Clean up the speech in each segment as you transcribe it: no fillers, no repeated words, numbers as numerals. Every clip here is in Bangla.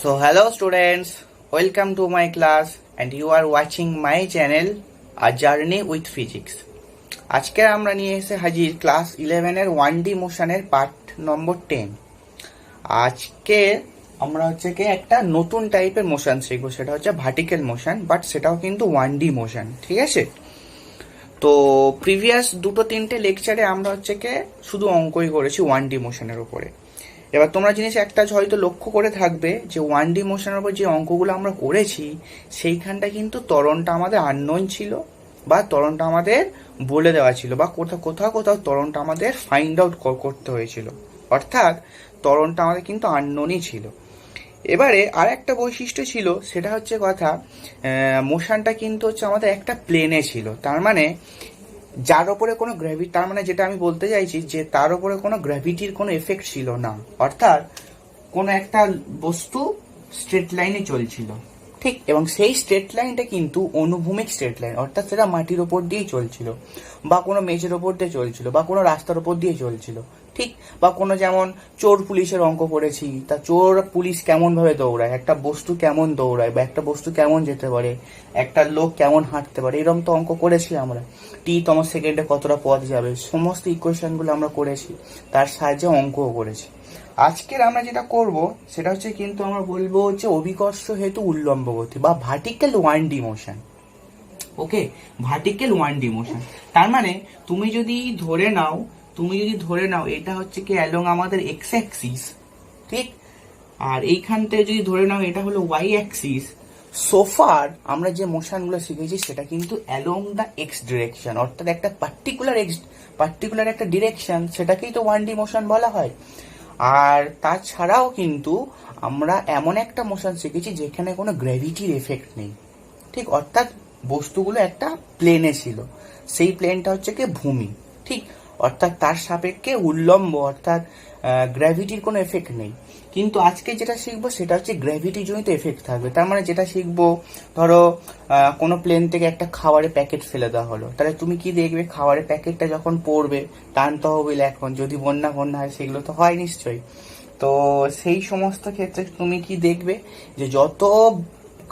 So hello students, welcome to my class and you are watching my channel A Journey with Physics. আজকে আমরা নিয়ে এসে হাজির ক্লাস 11 এর 1D মোশনের পার্ট নম্বর 10। আজকে আমরা হচ্ছে কি একটা নতুন টাইপের মোশন শিখবো, সেটা হচ্ছে ভার্টিক্যাল মোশন, বাট সেটাও কিন্তু 1D মোশন, ঠিক আছে? তো প্রিভিয়াস দুটো তিনটে লেকচারে আমরা হচ্ছে কি শুধু অঙ্কই করেছি 1D মোশনের উপরে। এবার তোমরা জিনিস একটা হয়তো লক্ষ্য করে থাকবে যে 1D মোশনের উপর যে অঙ্কগুলো আমরা করেছি সেইখানটা কিন্তু ত্বরণটা আমাদের আননোন ছিল, বা ত্বরণটা আমাদের বলে দেওয়া ছিল, বা কোথাও কোথাও কোথাও ত্বরণটা আমাদের ফাইন্ড আউট করতে হয়েছিল, অর্থাৎ ত্বরণটা আমাদের কিন্তু আননোনই ছিল। এবারে আর একটা বৈশিষ্ট্য ছিল, সেটা হচ্ছে কথা মোশনটা কিন্তু হচ্ছে আমাদের একটা প্লেনে ছিল, তার মানে যার ওপরে কোনো গ্র্যাভিটি, তার মানে যেটা আমি বলতে চাইছি যে তার ওপরে কোনো গ্র্যাভিটির কোনো এফেক্ট ছিল না, অর্থাৎ কোনো একটা বস্তু স্ট্রেট লাইনে চলছিল, ঠিক, এবং সেই স্ট্রেট লাইনটা কিন্তু অনুভূমিক স্ট্রেট লাইন, অর্থাৎ সেটা মাটির ওপর দিয়েই চলছিল, বা কোনো মেঝের ওপর দিয়ে চলছিল, বা কোনো রাস্তার ওপর দিয়ে চলছিল, ঠিক, বা কোনো যেমন চোর পুলিশের অঙ্ক করেছি, তা চোর পুলিশ কেমন ভাবে দৌড়ায়, একটা বস্তু কেমন দৌড়ায়, বা একটা বস্তু কেমন যেতে পারে, একটা লোক কেমন হাঁটতে পারে, এরকম তো অঙ্ক করেছি আমরা। তম সেকেন্ডে কতটা পথ যাবে, সমস্ত ইকুয়েশনগুলো আমরা করেছি, তার সাহায্যে অঙ্কও করেছি। আজকের আমরা যেটা করব সেটা হচ্ছে কিন্তু আমরা বলবো হচ্ছে অভিকর্ষ হেতু উল্লম্ব গতি, বা ভার্টিক্যাল 1D মোশন। ওকে, ভার্টিক্যাল 1D মোশন, তার মানে তুমি যদি ধরে নাও এটা হচ্ছে কি অ্যালং আমাদের এক্স অ্যাক্সিস, ঠিক, আর এইখান থেকে যদি ধরে নাও এটা হলো ওয়াই অ্যাক্সিস। সোফার আমরা যে মোশনগুলো শিখেছি সেটা কিন্তু অ্যালং দ্য এক্স ডিরেকশন, অর্থাৎ একটা পার্টিকুলার একটা ডিরেকশন, সেটাকেই তো 1D মোশন বলা হয়। আর তাছাড়াও কিন্তু আমরা এমন একটা মোশন শিখেছি যেখানে কোনো গ্র্যাভিটির এফেক্ট নেই, ঠিক, অর্থাৎ বস্তুগুলো একটা প্লেনে ছিল, সেই প্লেনটা হচ্ছে কি ভূমি, ঠিক, অর্থাৎ তার সাপেক্ষে উল্লম্ব, অর্থাৎ গ্র্যাভিটির কোনো এফেক্ট নেই। কিন্তু আজকে যেটা শিখবো সেটা হচ্ছে গ্র্যাভিটি জনিত এফেক্ট থাকবে। তার মানে যেটা শিখবো, ধরো কোনো প্লেন থেকে একটা খাবারের প্যাকেট ফেলে দেওয়া হলো, তাহলে তুমি কি দেখবে, খাবারের প্যাকেটটা যখন পড়বে, টান তহবিল এখন যদি বন্যা হয়, সেগুলো তো হয় নিশ্চয়ই। তো সেই সমস্ত ক্ষেত্রে তুমি কি দেখবে যে যত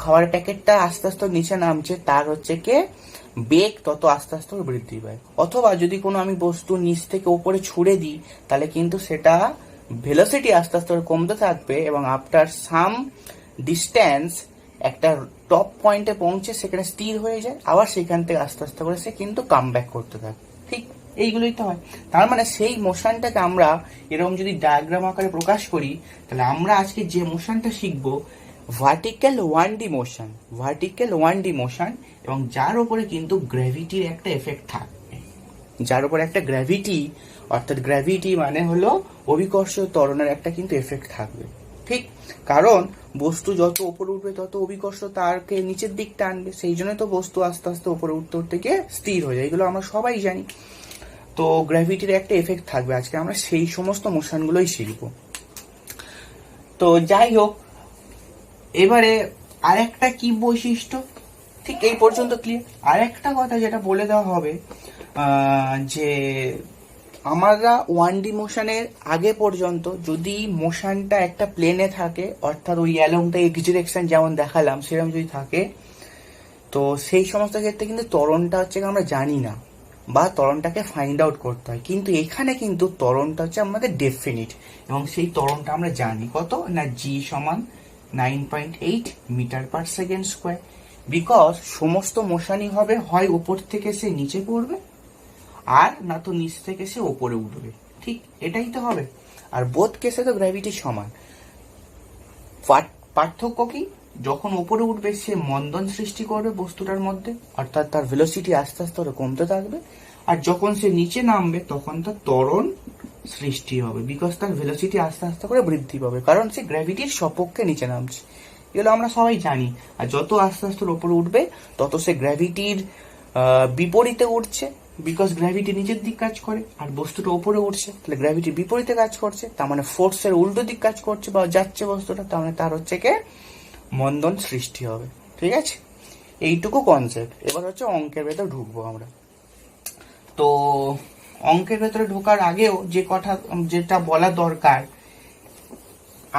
খাবারের প্যাকেটটা আস্তে আস্তে নিচে নামছে, তার হচ্ছে কি বেগ তত আস্তে আস্তে বৃদ্ধি পায়। অথবা যদি কোনো আমি বস্তু নিচ থেকে উপরে ছুড়ে দিই, তাহলে কিন্তু সেটা ভেলোসিটি আস্তে আস্তে কমতে থাকবে, এবং আফটার সাম ডিস্টেন্স একটা টপ পয়েন্টে পৌঁছে সেখানে স্থির হয়ে যায়, আবার সেখান থেকে আস্তে আস্তে করে সে কিন্তু কাম ব্যাক করতে থাকে, ঠিক, এইগুলোই তো হয়। তার মানে সেই মোশনটাকে আমরা এরকম যদি ডায়াগ্রাম আকারে প্রকাশ করি, তাহলে আমরা আজকে যে মোশনটা শিখবো ভার্টিক্যাল 1D মোশন, এবং যার উপরে কিন্তু গ্র্যাভিটির একটা এফেক্ট থাকবে, যার উপরে একটা গ্র্যাভিটি, অর্থাৎ গ্র্যাভিটি মানে হলো অভিকর্ষ ত্বরণের একটা কিন্তু এফেক্ট থাকবে, ঠিক, কারণ বস্তু যত উপরে উঠবে তত অভিকর্ষ তারকে নিচের দিক টানবে, সেই জন্য তো বস্তু আস্তে আস্তে উপরে উঠতে উঠতে গিয়ে স্থির হয়ে যায়, এগুলো আমরা সবাই জানি। তো গ্র্যাভিটির একটা এফেক্ট থাকবে, আজকে আমরা সেই সমস্ত মোশনগুলোই শিখবো। তো যাই হোক, এবারে আরেকটা কি বৈশিষ্ট্য, ঠিক এই পর্যন্ত ক্লিয়ার। আরেকটা কথা যেটা বলে দেওয়া হবে, যে আমরা 1D মোশনের আগে পর্যন্ত যদি মোশনটা একটা প্লেনে থাকে, অর্থাৎ ওই অ্যালং দ্য এক্স ডিরেকশন যেমন দেখালাম সেরকম যদি থাকে, তো সেই সমস্ত ক্ষেত্রে কিন্তু ত্বরণটা হচ্ছে আমরা জানি না, বা ত্বরণটাকে ফাইন্ড আউট করতে হয়। কিন্তু এখানে কিন্তু ত্বরণটা হচ্ছে আমাদের ডেফিনিট, এবং সেই ত্বরণটা আমরা জানি কত না, জি সমান 9.8 metre per second square. Because সমস্ত মোশনই হবে হয় উপর থেকে সে নিচে পড়বে, আর না তো নিচ থেকে সে ওপরে উঠবে, ঠিক, এটাই তো হবে। আর বোথ কেসে তো গ্র্যাভিটি সমান। পার্থক্য কি, যখন উপরে উঠবে সে মন্দন সৃষ্টি করবে বস্তুটার মধ্যে, অর্থাৎ তার ভেলোসিটি আস্তে আস্তে কমতে থাকবে, আর যখন সে নিচে নামবে তখন তার ত্বরণ সৃষ্টি হবে, বিকজ তার ভেলোসিটি আস্তে আস্তে করে বৃদ্ধি পাবে, কারণ সে গ্র্যাভিটির সপক্ষে নিচে নামছে, এগুলো আমরা সবাই জানি। আর যত আস্তে আস্তে উপরে উঠবে তত সে গ্র্যাভিটির বিপরীতে উঠছে, বিকজ গ্র্যাভিটি নিচের দিক কাজ করে, আর বস্তুটা উপরে উঠছে, তাহলে গ্র্যাভিটি বিপরীতে কাজ করছে, তার মানে ফোর্সের উল্টো দিক কাজ করছে বা যাচ্ছে বস্তুটা, তার মানে তার হচ্ছে কে মন্দন সৃষ্টি হবে, ঠিক আছে, এইটুকু কনসেপ্ট। এবার হচ্ছে অঙ্কের ভেতর ঢুকবো আমরা। তো অঙ্কের ভেতরে ঢোকার আগেও যেটা বলা দরকার,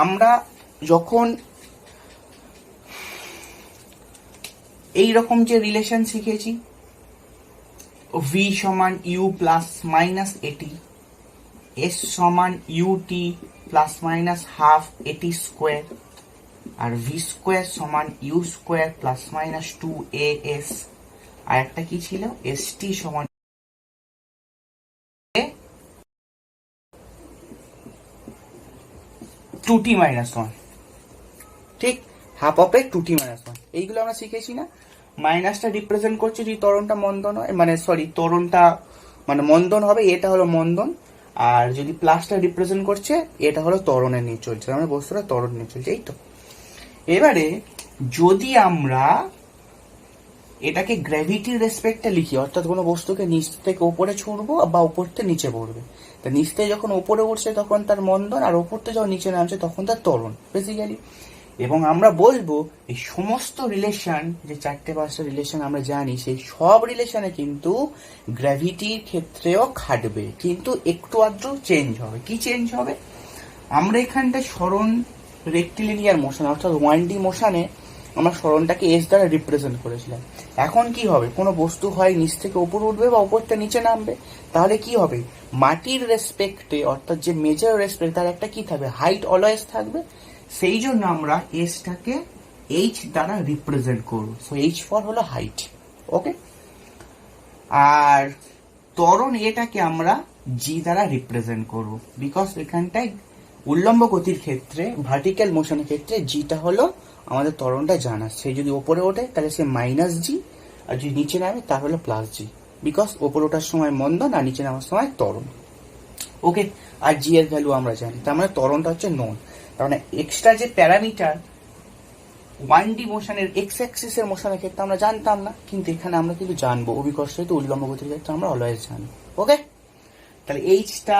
আমরা যখন এইরকম যে রিলেশন শিখেছি, ভি সমান u plus minus a t, s সমান u t plus minus half a t square, আর ভি স্কোয়ার সমান u square plus minus 2as, আর একটা কি ছিল, এস টি সমান 2t minus 1, ঠিক, half of A 2t minus 1। এইগুলো আমরা শিখেছি না। মাইনাসটা রিপ্রেজেন্ট করছে যদি ত্বরণটা মন্দন হয়, মানে সরি ত্বরণটা মানে মন্দন হবে, এটা হলো মন্দন, আর যদি প্লাসটা রিপ্রেজেন্ট করছে এটা হলো ত্বরণের নিয়ে চলছে, মানে বস্তুটা ত্বরণ নিয়ে চলছে, এই তো। এবারে যদি আমরা এটাকে গ্র্যাভিটির রেসপেক্টে লিখি, অর্থাৎ কোনো বস্তুকে নিচ থেকে উপরে ছুড়বো বা উপর থেকে নিচে পড়বে, তা নিচ থেকে যখন উপরে উঠছে তখন তার মন্দন, আর উপর থেকে যখন নিচে নামছে তখন তার ত্বরণ বেসিক্যালি। এবং আমরা বলবো এই সমস্ত রিলেশন, যে 4-5টা রিলেশন আমরা জানি, সেই সব রিলেশনে কিন্তু গ্র্যাভিটির ক্ষেত্রেও খাটবে, কিন্তু একটু আধটু চেঞ্জ হবে। কি চেঞ্জ হবে? আমরা এখানটায় সরণ রেক্টিলিনিয়ার মোশন অর্থাৎ 1D মোশনে আমরা সরণটাকে এস দ্বারা রিপ্রেজেন্ট করেছিলাম। এখন কি হবে, কোনো বস্তু হয় নিচ থেকে উপর উঠবে বা উপরটা নিচে নামবে, তাহলে কি হবে, মাটির রেসপেক্টে অর্থাৎ যে মেজর রেসপেক্ট তার একটা কি থাকবে, হাইট অলওয়েজ থাকবে। সেই জন্য আমরা এসটাকে এইচ দ্বারা রিপ্রেজেন্ট করব। সো এইচ ফর হলো হাইট, ওকে। আর ত্বরণ এটাকে আমরা জি দ্বারা রিপ্রেজেন্ট করব, বিকজ এখানটায় উল্লম্ব গতির ক্ষেত্রে, ভার্টিক্যাল মোশনের ক্ষেত্রে জিটা হলো আমাদের ত্বরণটা জানা। সে যদি ওপরে ওঠে তাহলে সে মাইনাস জি, আর যদি নিচে নামে তার হলো প্লাস জি, বিকজ ওপরে ওঠার সময় মন্দন আর নিচে নামার সময় ত্বরণ, ওকে। আর জি এর ভ্যালু আমরা জানি, তার মানে ত্বরণটা হচ্ছে নোন। তার মানে এক্সট্রা যে প্যারামিটার 1D মোশনের এক্স অ্যাক্সিসের মোশনের ক্ষেত্রে আমরা জানতাম না, কিন্তু এখানে আমরা কিন্তু জানবো, অভিকর্ষিত উল্লম্ব গতির ক্ষেত্রে আমরা অলওয়েজ জানি, ওকে। তাহলে এইচটা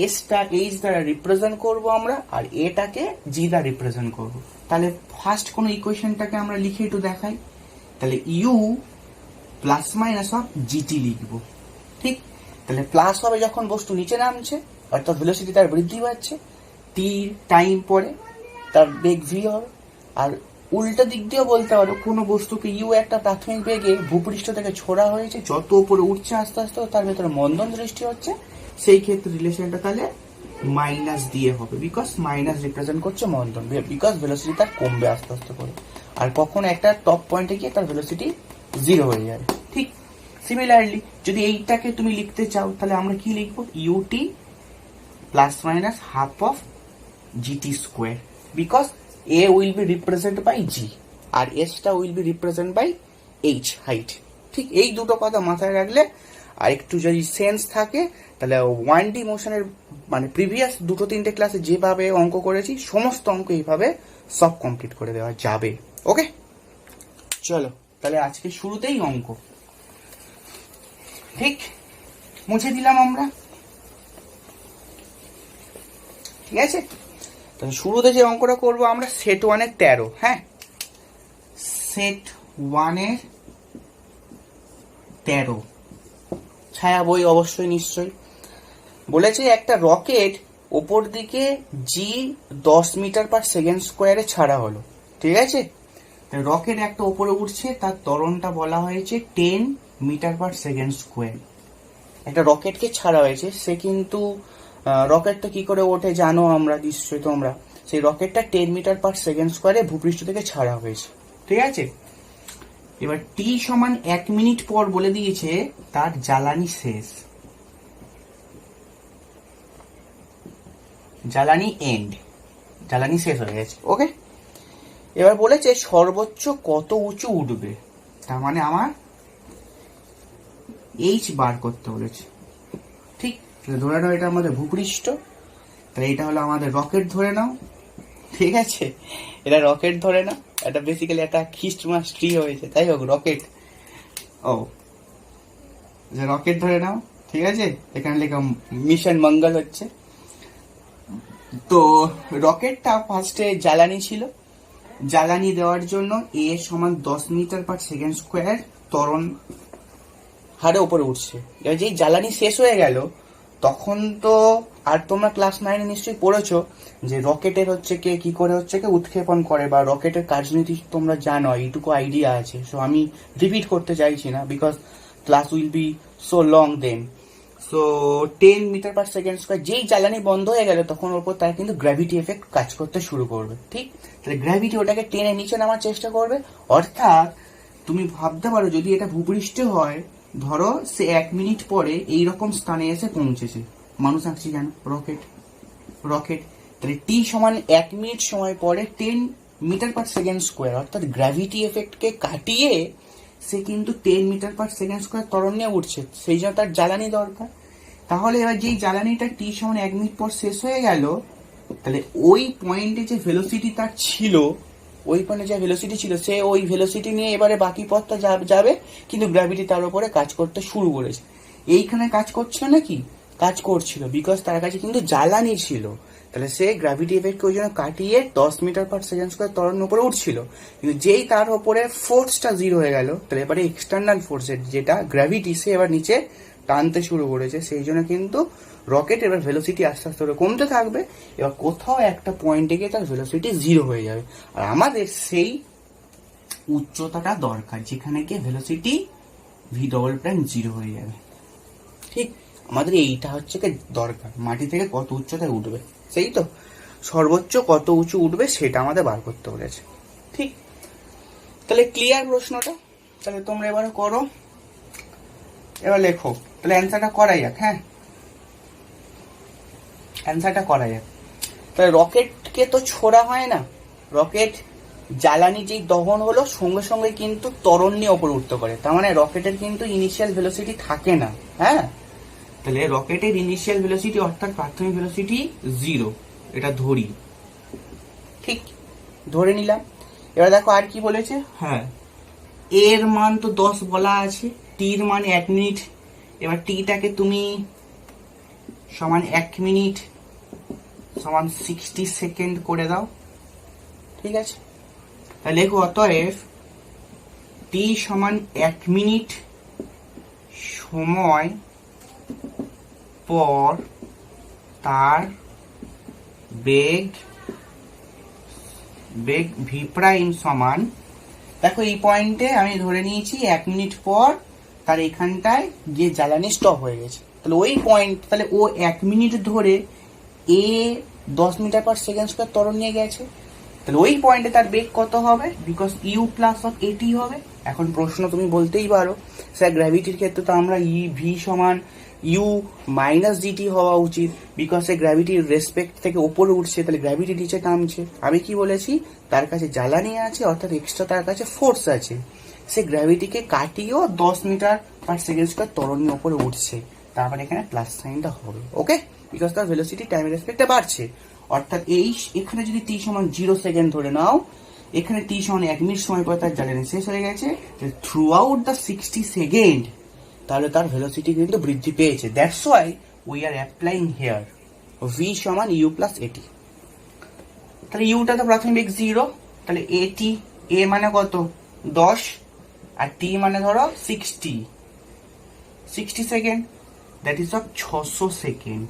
এসটা এইচ দ্বারা রিপ্রেজেন্ট করব আমরা, আর এটাকে জি দ্বারা রিপ্রেজেন্ট করব। তাহলে ফার্স্ট কোন ইকুয়েশনটাকে আমরা লিখে একটু দেখাই। তাহলে u plus minus of g t লিখবো, ঠিক। তাহলে প্লাস হবে যখন বস্তু নিচে নামছে, অর্থাৎ ভেলোসিটি তার বৃদ্ধি পাচ্ছে, টি টাইম পরে তার বেগ ভি হবে। আর উল্টা দিক দিয়েও বলতে পারো, কোনো বস্তুকে ইউ একটা প্রাথমিক বেগে ভূপৃষ্ঠ থেকে ছোড়া হয়েছে, যত উপরে উঠছে আস্তে আস্তে তার ভেতরে মন্দন সৃষ্টি হচ্ছে, সেই ক্ষেত্রে রিলেশনটা তাহলে মাইনাস দিয়ে হবে, বিকজ মাইনাস রিপ্রেজেন্ট করছে মন্দন, বিকজ ভেলোসিটি তার কমবে আস্তে আস্তে করে, আর কখনো একটা টপ পয়েন্টে গিয়ে তার ভেলোসিটি 0 হয়ে যাবে, ঠিক। সিমিলারলি যদি এইটাকে তুমি লিখতে চাও তাহলে আমরা কি লিখবো, u t plus minus half of g t square, because a will be represent by g আর এসটা will be represent by h, height, ঠিক। এই দুটো কথা মাথায় রাখলে আর একটু যদি সেন্স থাকে, তাহলে 1D মোশনের মানে প্রিভিয়াস 2-3টে ক্লাসে যেভাবে অঙ্ক করেছি সমস্ত অঙ্ক এইভাবে সব কমপ্লিট করে দেওয়া যাবে, ওকে। চলো তাহলে আজকে শুরুতেই অঙ্ক, ঠিক, মুছে দিলাম আমরা, ঠিক আছে। তাহলে শুরুতে যে অঙ্কটা করবো আমরা সেট 1-এর 13, হ্যাঁ, সেট 1-এর 13 ছায়া বই অবশ্যই নিশ্চয়ই। বলেছে একটা রকেট ওপর দিকে জি 10 মিটার পার সেকেন্ড স্কোয়ারে ছাড়া হলো, ঠিক আছে। রকেট একটা ওপরে উঠছে, তার ত্বরণটা বলা হয়েছে 10 মিটার পার সেকেন্ড স্কোয়ার। একটা রকেটকে ছাড়া হয়েছে, সে কিন্তু রকেটটা কি করে ওঠে জানো আমরা নিশ্চয়ই তোমরা, সেই রকেটটা 10 মিটার পার সেকেন্ড স্কোয়ারে ভূপৃষ্ঠ থেকে ছাড়া হয়েছে, ঠিক আছে। এবার টি সমান 1 মিনিট পর বলে দিয়েছে তার জ্বালানি শেষ, জ্বালানি এন্ড, জ্বালানি শেষ হয়ে গেছে, ওকে। এবার বলেছে সর্বোচ্চ কত উঁচু উঠবে, তার মানে আমার এইচ বার করতে বলেছে, ঠিক। ধরে নাও এটা আমাদের ভূপৃষ্ঠ, তাহলে এটা হলো আমাদের রকেট ধরে নাও, ঠিক আছে। এটা রকেট ধরে নাও, এটা বেসিক্যালি একটা খ্রিস্টমাস ট্রি হয়েছে, তাই হোক রকেট, ও রকেট ধরে নাও, ঠিক আছে। এখানে লেখা মিশন মঙ্গল হচ্ছে। তো রকেটটা ফার্স্টে জ্বালানি ছিল, জ্বালানি দেওয়ার জন্য এ সমান 10 মিটার পার সেকেন্ড স্কোয়ার ত্বরণ হারে উপরে উঠছে। এবার যেই জ্বালানি শেষ হয়ে গেল তখন তো আর তোমরা ক্লাস 9 নিশ্চয়ই পড়েছো যে রকেটের হচ্ছে কে কি করে হচ্ছে কে উৎক্ষেপণ করে বা রকেটের কার্যনীতি তোমরা জানো, এইটুকু আইডিয়া আছে। সো আমি রিপিট করতে চাইছি না, because class will be so long then. So 10 metre per second square, যেই জ্বালানি বন্ধ হয়ে গেল তখন ওর উপর তার কিন্তু গ্র্যাভিটি এফেক্ট কাজ করতে শুরু করবে। ঠিক, তাহলে গ্র্যাভিটি ওটাকে টেনে নিচে নামার চেষ্টা করবে। অর্থাৎ তুমি ভাবতে পারো যদি এটা ভূপৃষ্ঠে হয়, ধরো সে 1 মিনিট পরে এইরকম স্থানে এসে পৌঁছেছে, মানুষ আঁকছি কেন, রকেট রকেট তাহলে টি সমান 1 মিনিট সময় পরে 10 মিটার পার সেকেন্ড স্কোয়ার, অর্থাৎ গ্র্যাভিটি এফেক্টকে কাটিয়ে সে কিন্তু 10 মিটার পার সেকেন্ড স্কোয়ার ত্বরণ নিয়ে উঠছে, সেই জন্য তার জ্বালানি দরকার। তাহলে এবার যেই জ্বালানিটা টি সমান 1 মিনিট পর শেষ হয়ে গেল, তাহলে ওই পয়েন্টে যে ভেলোসিটি তার ছিল, ওই পয়েন্টে যে ভেলোসিটি ছিল, সে ওই ভেলোসিটি নিয়ে এবারে বাকি পথটা যাবে, কিন্তু গ্র্যাভিটি তার উপরে কাজ করতে শুরু করেছে। এইখানে কাজ করছিল নাকি, কাজ করছিল, বিকজ তার কাছে কিন্তু জ্বালানি ছিল। তাহলে সে গ্র্যাভিটি এফেক্টকে ওই জন্য কাটিয়ে 10 মিটার পার সেকেন্ড স্কোয়ার ত্বরণের উপরে উঠছিল। কিন্তু যেই তার উপরে ফোর্সটা 0 হয়ে গেল, তাহলে এবারে এক্সটার্নাল ফোর্সের যেটা গ্র্যাভিটি, সে এবার নিচে টানতে শুরু করেছে। সেই জন্য কিন্তু রকেট এবার ভেলোসিটি আস্তে আস্তে করে কমতে থাকবে, এবার কোথাও একটা পয়েন্টে গিয়ে তার ভেলোসিটি 0 হয়ে যাবে। আর আমাদের সেই উচ্চতাটা দরকার যেখানে গিয়ে ভেলোসিটি v'0 হয়ে যাবে। ঠিক, আমাদের এইটা হচ্ছে কি দরকার, মাটি থেকে কত উচ্চতায় উঠবে, সেই তো সর্বোচ্চ কত উঁচু উঠবে সেটা আমাদের বার করতে বলেছে। ঠিক, তাহলে ক্লিয়ার প্রশ্নটা? তাহলে তোমরা এবারে করো, এবার লেখো, তাহলে অ্যান্সারটা করাই যাক। হ্যাঁ, অ্যান্সারটা করা যাক। তাহলে রকেটকে তো ছোড়া হয় না, রকেট জ্বালানি যেই দহন হলো সঙ্গে সঙ্গে কিন্তু ত্বরণ নিয়ে ওপরে উঠতে পারে, তার মানে রকেটের কিন্তু ইনিশিয়াল ভেলোসিটি থাকে না। হ্যাঁ, তাহলে রকেটের ইনিশিয়াল ভেলোসিটি অর্থাৎ প্রাথমিক ভেলোসিটি 0, এটা ধরি। ঠিক, ধরে নিলাম। এবার দেখো আর কি বলেছে। হ্যাঁ, এর মান তো 10 বলা আছে, টির মান 1 মিনিট। এবার টিটাকে তুমি সমান 1 মিনিট সমান 60 সেকেন্ড করে দাও। ঠিক আছে, তাহলে লেখো অতএব টি সমান 1 মিনিট সময় পর তার বেগ ভি প্রাইম সমান, দেখো এই পয়েন্টে আমি ধরে নিয়েছি 1 মিনিট পর তার এখানটায় গিয়ে জ্বালানি স্টপ হয়ে গেছে। তাহলে ওই পয়েন্ট, তাহলে ও 1 মিনিট ধরে এ 10 মিটার পার সেকেন্ড স্কোয়ার ত্বরণ নিয়ে গেছে। তাহলে ওই পয়েন্টে তার বেগ কত হবে, বিকজ ইউ প্লাস অফ এটি হবে। এখন প্রশ্ন তুমি বলতেই পারো, স্যার গ্র্যাভিটির ক্ষেত্রে তো আমরা ই ভি সমান ইউ মাইনাস জিটি হওয়া উচিত, বিকজ সে গ্র্যাভিটির রেসপেক্ট থেকে ওপরে উঠছে, তাহলে গ্র্যাভিটি নিচে নামছে। আমি কি বলেছি, তার কাছে জ্বালানি আছে, অর্থাৎ এক্সট্রা তার কাছে ফোর্স আছে, সে গ্র্যাভিটিকে কাটিয়েও 10 মিটার পার সেকেন্ড স্কোয়ার ত্বরণ নিয়ে ওপরে উঠছে, তারপরে এখানে প্লাস সাইনটা হবে। ওকে, বিকজ তার ভেলোসিটি টাইমের রেসপেক্টে বাড়ছে। অর্থাৎ এখানে যদি টি সমান 0 সেকেন্ড ধরে নাও, এখানে টি সমান 1 মিনিট সময় পর তার জ্বালানি শেষ হয়ে গেছে, থ্রু আউট দ্য 60 সেকেন্ড তাহলে তার ভেলোসিটি কিন্তু বৃদ্ধি পেয়েছে। That's why we are applying here V সমান ইউ প্লাস এটি। তাহলে ইউটা তো প্রাথমিক বেগ 0, তাহলে এটি, এ মানে কত 10 আর টি মানে ধরো 60 second, that is of 600 second.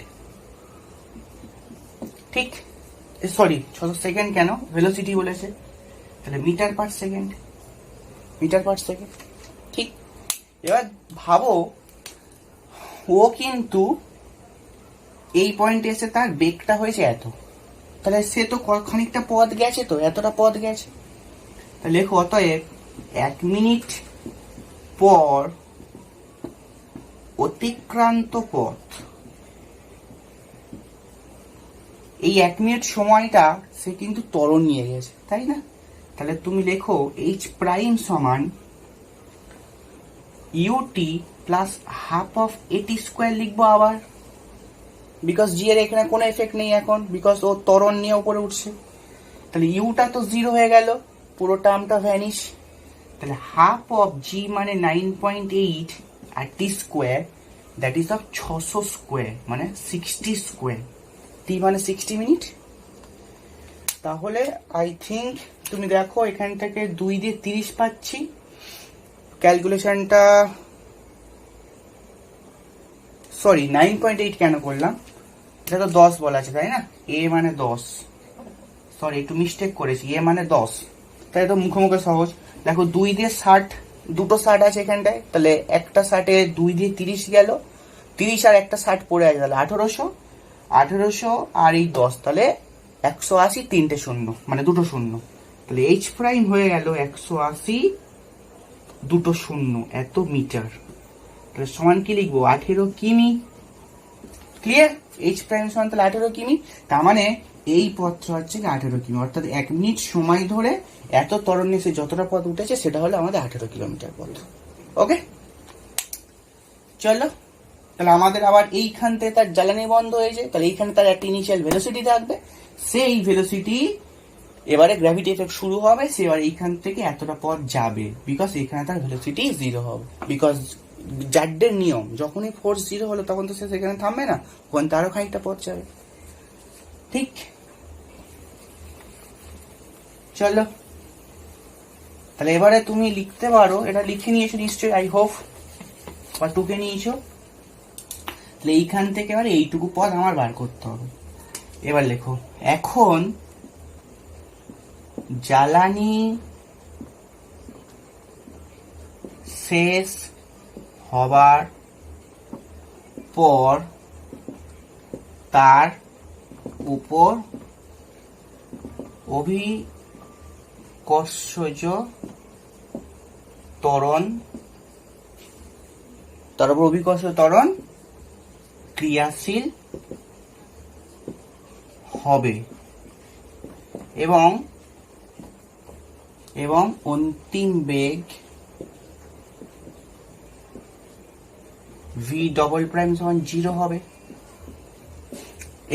ঠিক, সরি 600 সেকেন্ড কেন, ভেলোসিটি বলেছে, তাহলে metre per second, metre per second. ঠিক, এবার ভাবো ও কিন্তু এই পয়েন্টে এসে তার বেগটা হয়েছে এত, তাহলে সে তো খানিকটা পথ গেছে, তো এতটা পথ গেছে। তাহলে লেখো অতএব 1 মিনিট পর অতিক্রান্ত পথ, এই 1 মিনিট সময়টা সে কিন্তু ত্বরণ নিয়ে গেছে, তাই না? তাহলে তুমি লেখো এইচ প্রাইম সমান ইউটি প্লাস হাফ অফ এটি স্কোয়ার লিখবো আবার, বিকজ জি এর এখানে কোনো এফেক্ট নেই এখন, বিকজ ও ত্বরণ নিয়ে উপরে উঠছে। তাহলে ইউটা তো 0 হয়ে গেল, পুরো টার্মটা ভ্যানিশ। তাহলে হাফ অফ জি মানে 9.8 আর t square, that is of 600 square মানে 60 স্কোয়ার, টি মানে 60 মিনিট। তাহলে আই থিঙ্ক তুমি দেখো এখান থেকে 2 দিয়ে 30 পাচ্ছি, ক্যালকুলেশনটা সরি 9.8 কেন করলাম, এটা তো 10 বলা আছে তাই না, এ মানে 10, সরি একটু মিস্টেক করেছি, এ মানে 10, তাই তো মুখে মুখে সহজ। দেখো 2 দিয়ে 60, দুটো 60 আছে এখানটায়, তাহলে একটা 60-এ 2 দিয়ে 30 গেল, 30 আর একটা 60 পড়ে আছে, তাহলে 1800, 1800 আর এই 10, তাহলে 180, তিনটে শূন্য মানে দুটো শূন্য, তাহলে এইচ প্রাইম হয়ে গেল 180, দুটো শূন্য এত মিটার, তাহলে সমান কি লিখবো 18 কিমি। ক্লিয়ার, এইচ প্রাইম সমান তাহলে 18 কিমি, তার মানে এই পথটা হচ্ছে 18 কিমি, অর্থাৎ 1 মিনিট সময় ধরে এত ত্বরণে সে যতটা পথ উঠেছে সেটা হলো আমাদের 18 কিলোমিটার পথ। ওকে, চলো তাহলে আমাদের আবার এইখান থেকে তার জ্বালানি বন্ধ হয়েছে, তাহলে এইখানে তার একটা ইনিশিয়াল ভেলোসিটি থাকবে, সেই ভেলোসিটি এবারে গ্র্যাভিটি এফেক্ট শুরু হবে, সে এবার এইখান থেকে এতটা পথ যাবে, বিকজ এখানে তার ভেলোসিটি 0 হবে, বিকজ জাড্ডের নিয়ম, যখনই ফোর্স 0 হলো তখন তো সে সেখানে থামবে না, ওখান তারও খানিকটা পথ যাবে। ঠিক, চলো তাহলে এবারে তুমি লিখতে পারো, এটা লিখে নিয়েছো নিশ্চয়ই, আই হোপ, বা টুকে নিয়েছো, তাহলে এইখান থেকে এবার এইটুকু পথ আমার বার করতে হবে। এবার লেখো, এখন জ্বালানি শেষ হবার পর তার উপর অভিকর্ষজ ত্বরণ, তার উপর অভিকর্ষজ ত্বরণ ক্রিয়াশীল হবে এবং অন্তিম বেগ ভি ডবল প্রাইম সমান 0 হবে,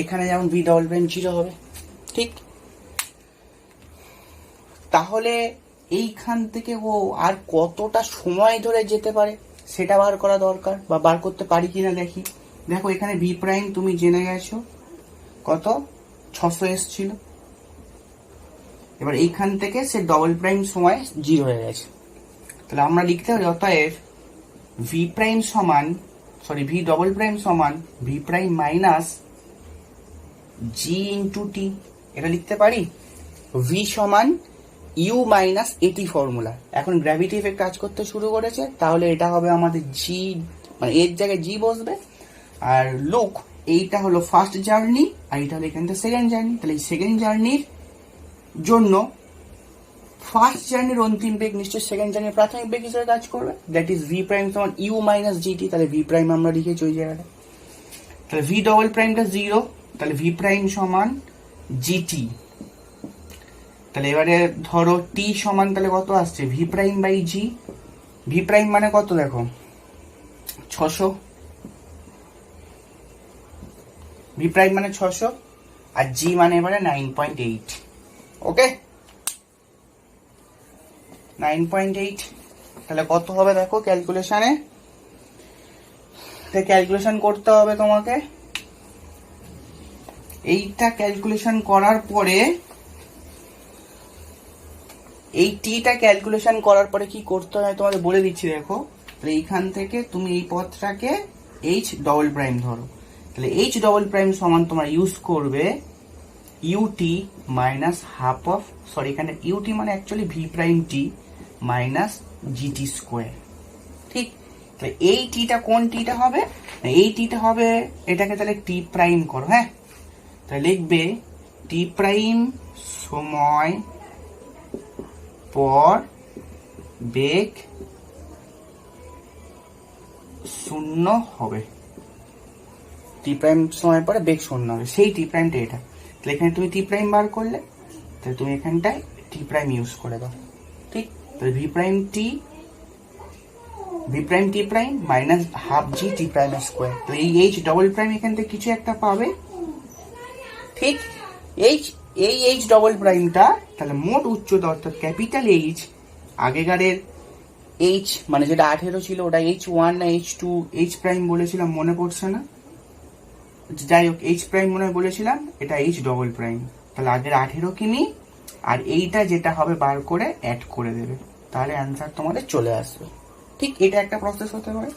এখানে যেমন ভি ডবল প্রাইম 0 হবে। ঠিক, তাহলে এইখান থেকে ও আর কতটা সময় ধরে যেতে পারে সেটা বার করা দরকার, বা বার করতে পারি কিনা দেখি। দেখো এখানে ভি প্রাইম তুমি জেনে গেছো কত, 600 এসছিল, এবার এইখান থেকে সে ডবল প্রাইম সময় 0 হয়ে গেছে, তাহলে আমরা লিখতে পারি অতএব ভি প্রাইম সমান, সরি ভি ডবল প্রাইম সমান ভি প্রাইম মাইনাস জি ইন্টু টি, এটা লিখতে পারি। ভি সমান ইউ মাইনাস এটি ফর্মুলা, এখন গ্র্যাভিটি এফেক্ট কাজ করতে শুরু করেছে, তাহলে এটা হবে আমাদের জি, মানে এর জায়গায় জি বসবে, আর লুক এইটা হলো ফার্স্ট জার্নি আর এইটা হলো এখান থেকে সেকেন্ড জার্নি, তাহলে এই সেকেন্ড জার্নির জন্য ফার্স্ট জার্নির অন্তিম বেগ নিশ্চয়ই সেকেন্ড জার্নির প্রাথমিক বেগ হিসেবে কাজ করবে, দ্যাট ইজ ভি প্রাইম সমান ইউ মাইনাস জিটি, তাহলে ভি প্রাইম আমরা লিখেছি ওই জায়গাটা, তাহলে ভি ডবল প্রাইমটা 0, তাহলে ভি প্রাইম সমান জিটি, তাহলে এবারে ধরো টি সমান তাহলে কত আসছে, v prime by g, v prime মানে কত দেখো 600, ভি প্রাইম মানে 600 আর জি মানে এবারে 9.8, ওকে 9.8, তাহলে কত হবে দেখো ক্যালকুলেশনে, ক্যালকুলেশন করতে হবে তোমাকে, এইটা ক্যালকুলেশন করার পরে, এই টিটা ক্যালকুলেশন করার পরে কি করতে হয় তোমাদের বলে দিচ্ছি দেখো, তাহলে এইখান থেকে তুমি এই পথটাকে এইচ ডবল প্রাইম ধরো, তাহলে এইচ ডবল প্রাইম সমান তোমার ইউজ করবে u t minus half of, sorry এখানে ইউটি মানে actually v prime t minus g t square. ঠিক, তাহলে এই টিটা কোন টিটা হবে, এই টিটা হবে এটাকে তাহলে টি প্রাইম করো, হ্যাঁ তাহলে লিখবে টি প্রাইম সময় পর বেগ 0 হবে, টি প্রাইম সময় পরে বেগ 0 হবে, সেই টি প্রাইমটা এটা, তাহলে এখানে তুমি টি প্রাইম বার করলে, তাহলে তুমি এখানটায় টি প্রাইম ইউজ করে দাও। ঠিক, তাহলে V prime t minus half g টি প্রাইম স্কোয়ার, তো এই এইচ ডবল প্রাইম এখান থেকে কিছু একটা পাবে। ঠিক, এইচ ডবল প্রাইমটা তাহলে মোট উচ্চতা অর্থাৎ ক্যাপিটাল এইচ, আগেকারের এইচ মানে যেটা 18 ছিল ওটা H1 না H2 এইচ প্রাইম বলেছিলাম মনে পড়ছে না, যাই হোক এইচ প্রাইম মনে বলেছিলাম, এটা এইচ ডবল প্রাইম, তাহলে আগের 18 কিমি আর এইটা যেটা হবে বার করে অ্যাড করে দেবে, তাহলে অ্যান্সার তোমাদের চলে আসবে। ঠিক, এটা একটা প্রসেস হতে পারে।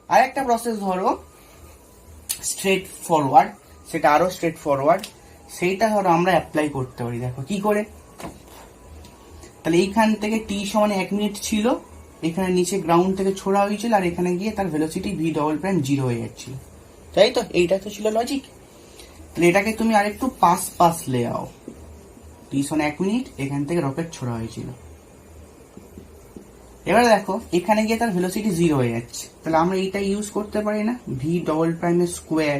আর একটা প্রসেস ধরো স্ট্রেট ফরওয়ার্ড, সেটা আরো স্ট্রেট ফরওয়ার্ড, সেইটা ধরো আমরা অ্যাপ্লাই করতে পারি। দেখো কি করে, তাহলে এইখান থেকে টি সমান 1 মিনিট ছিল, এখানে নিচে গ্রাউন্ড থেকে ছোড়া হয়েছিল, আর এখানে গিয়ে তার ভেলোসিটি ভি ডবল প্রাইম 0 হয়ে যাচ্ছিল, তাই তো? এইটা তো ছিল লজিক। তাহলে এটাকে তুমি আরেকটু পাস লে আও, টি সমান 1 মিনিট, এখান থেকে রকেট ছোড়া হয়েছিল। এবার দেখো এখানে গিয়ে তার ভেলোসিটি 0 হয়ে যাচ্ছে, তাহলে আমরা এইটা ইউজ করতে পারি না, ভি ডবল প্রাইমের স্কোয়ার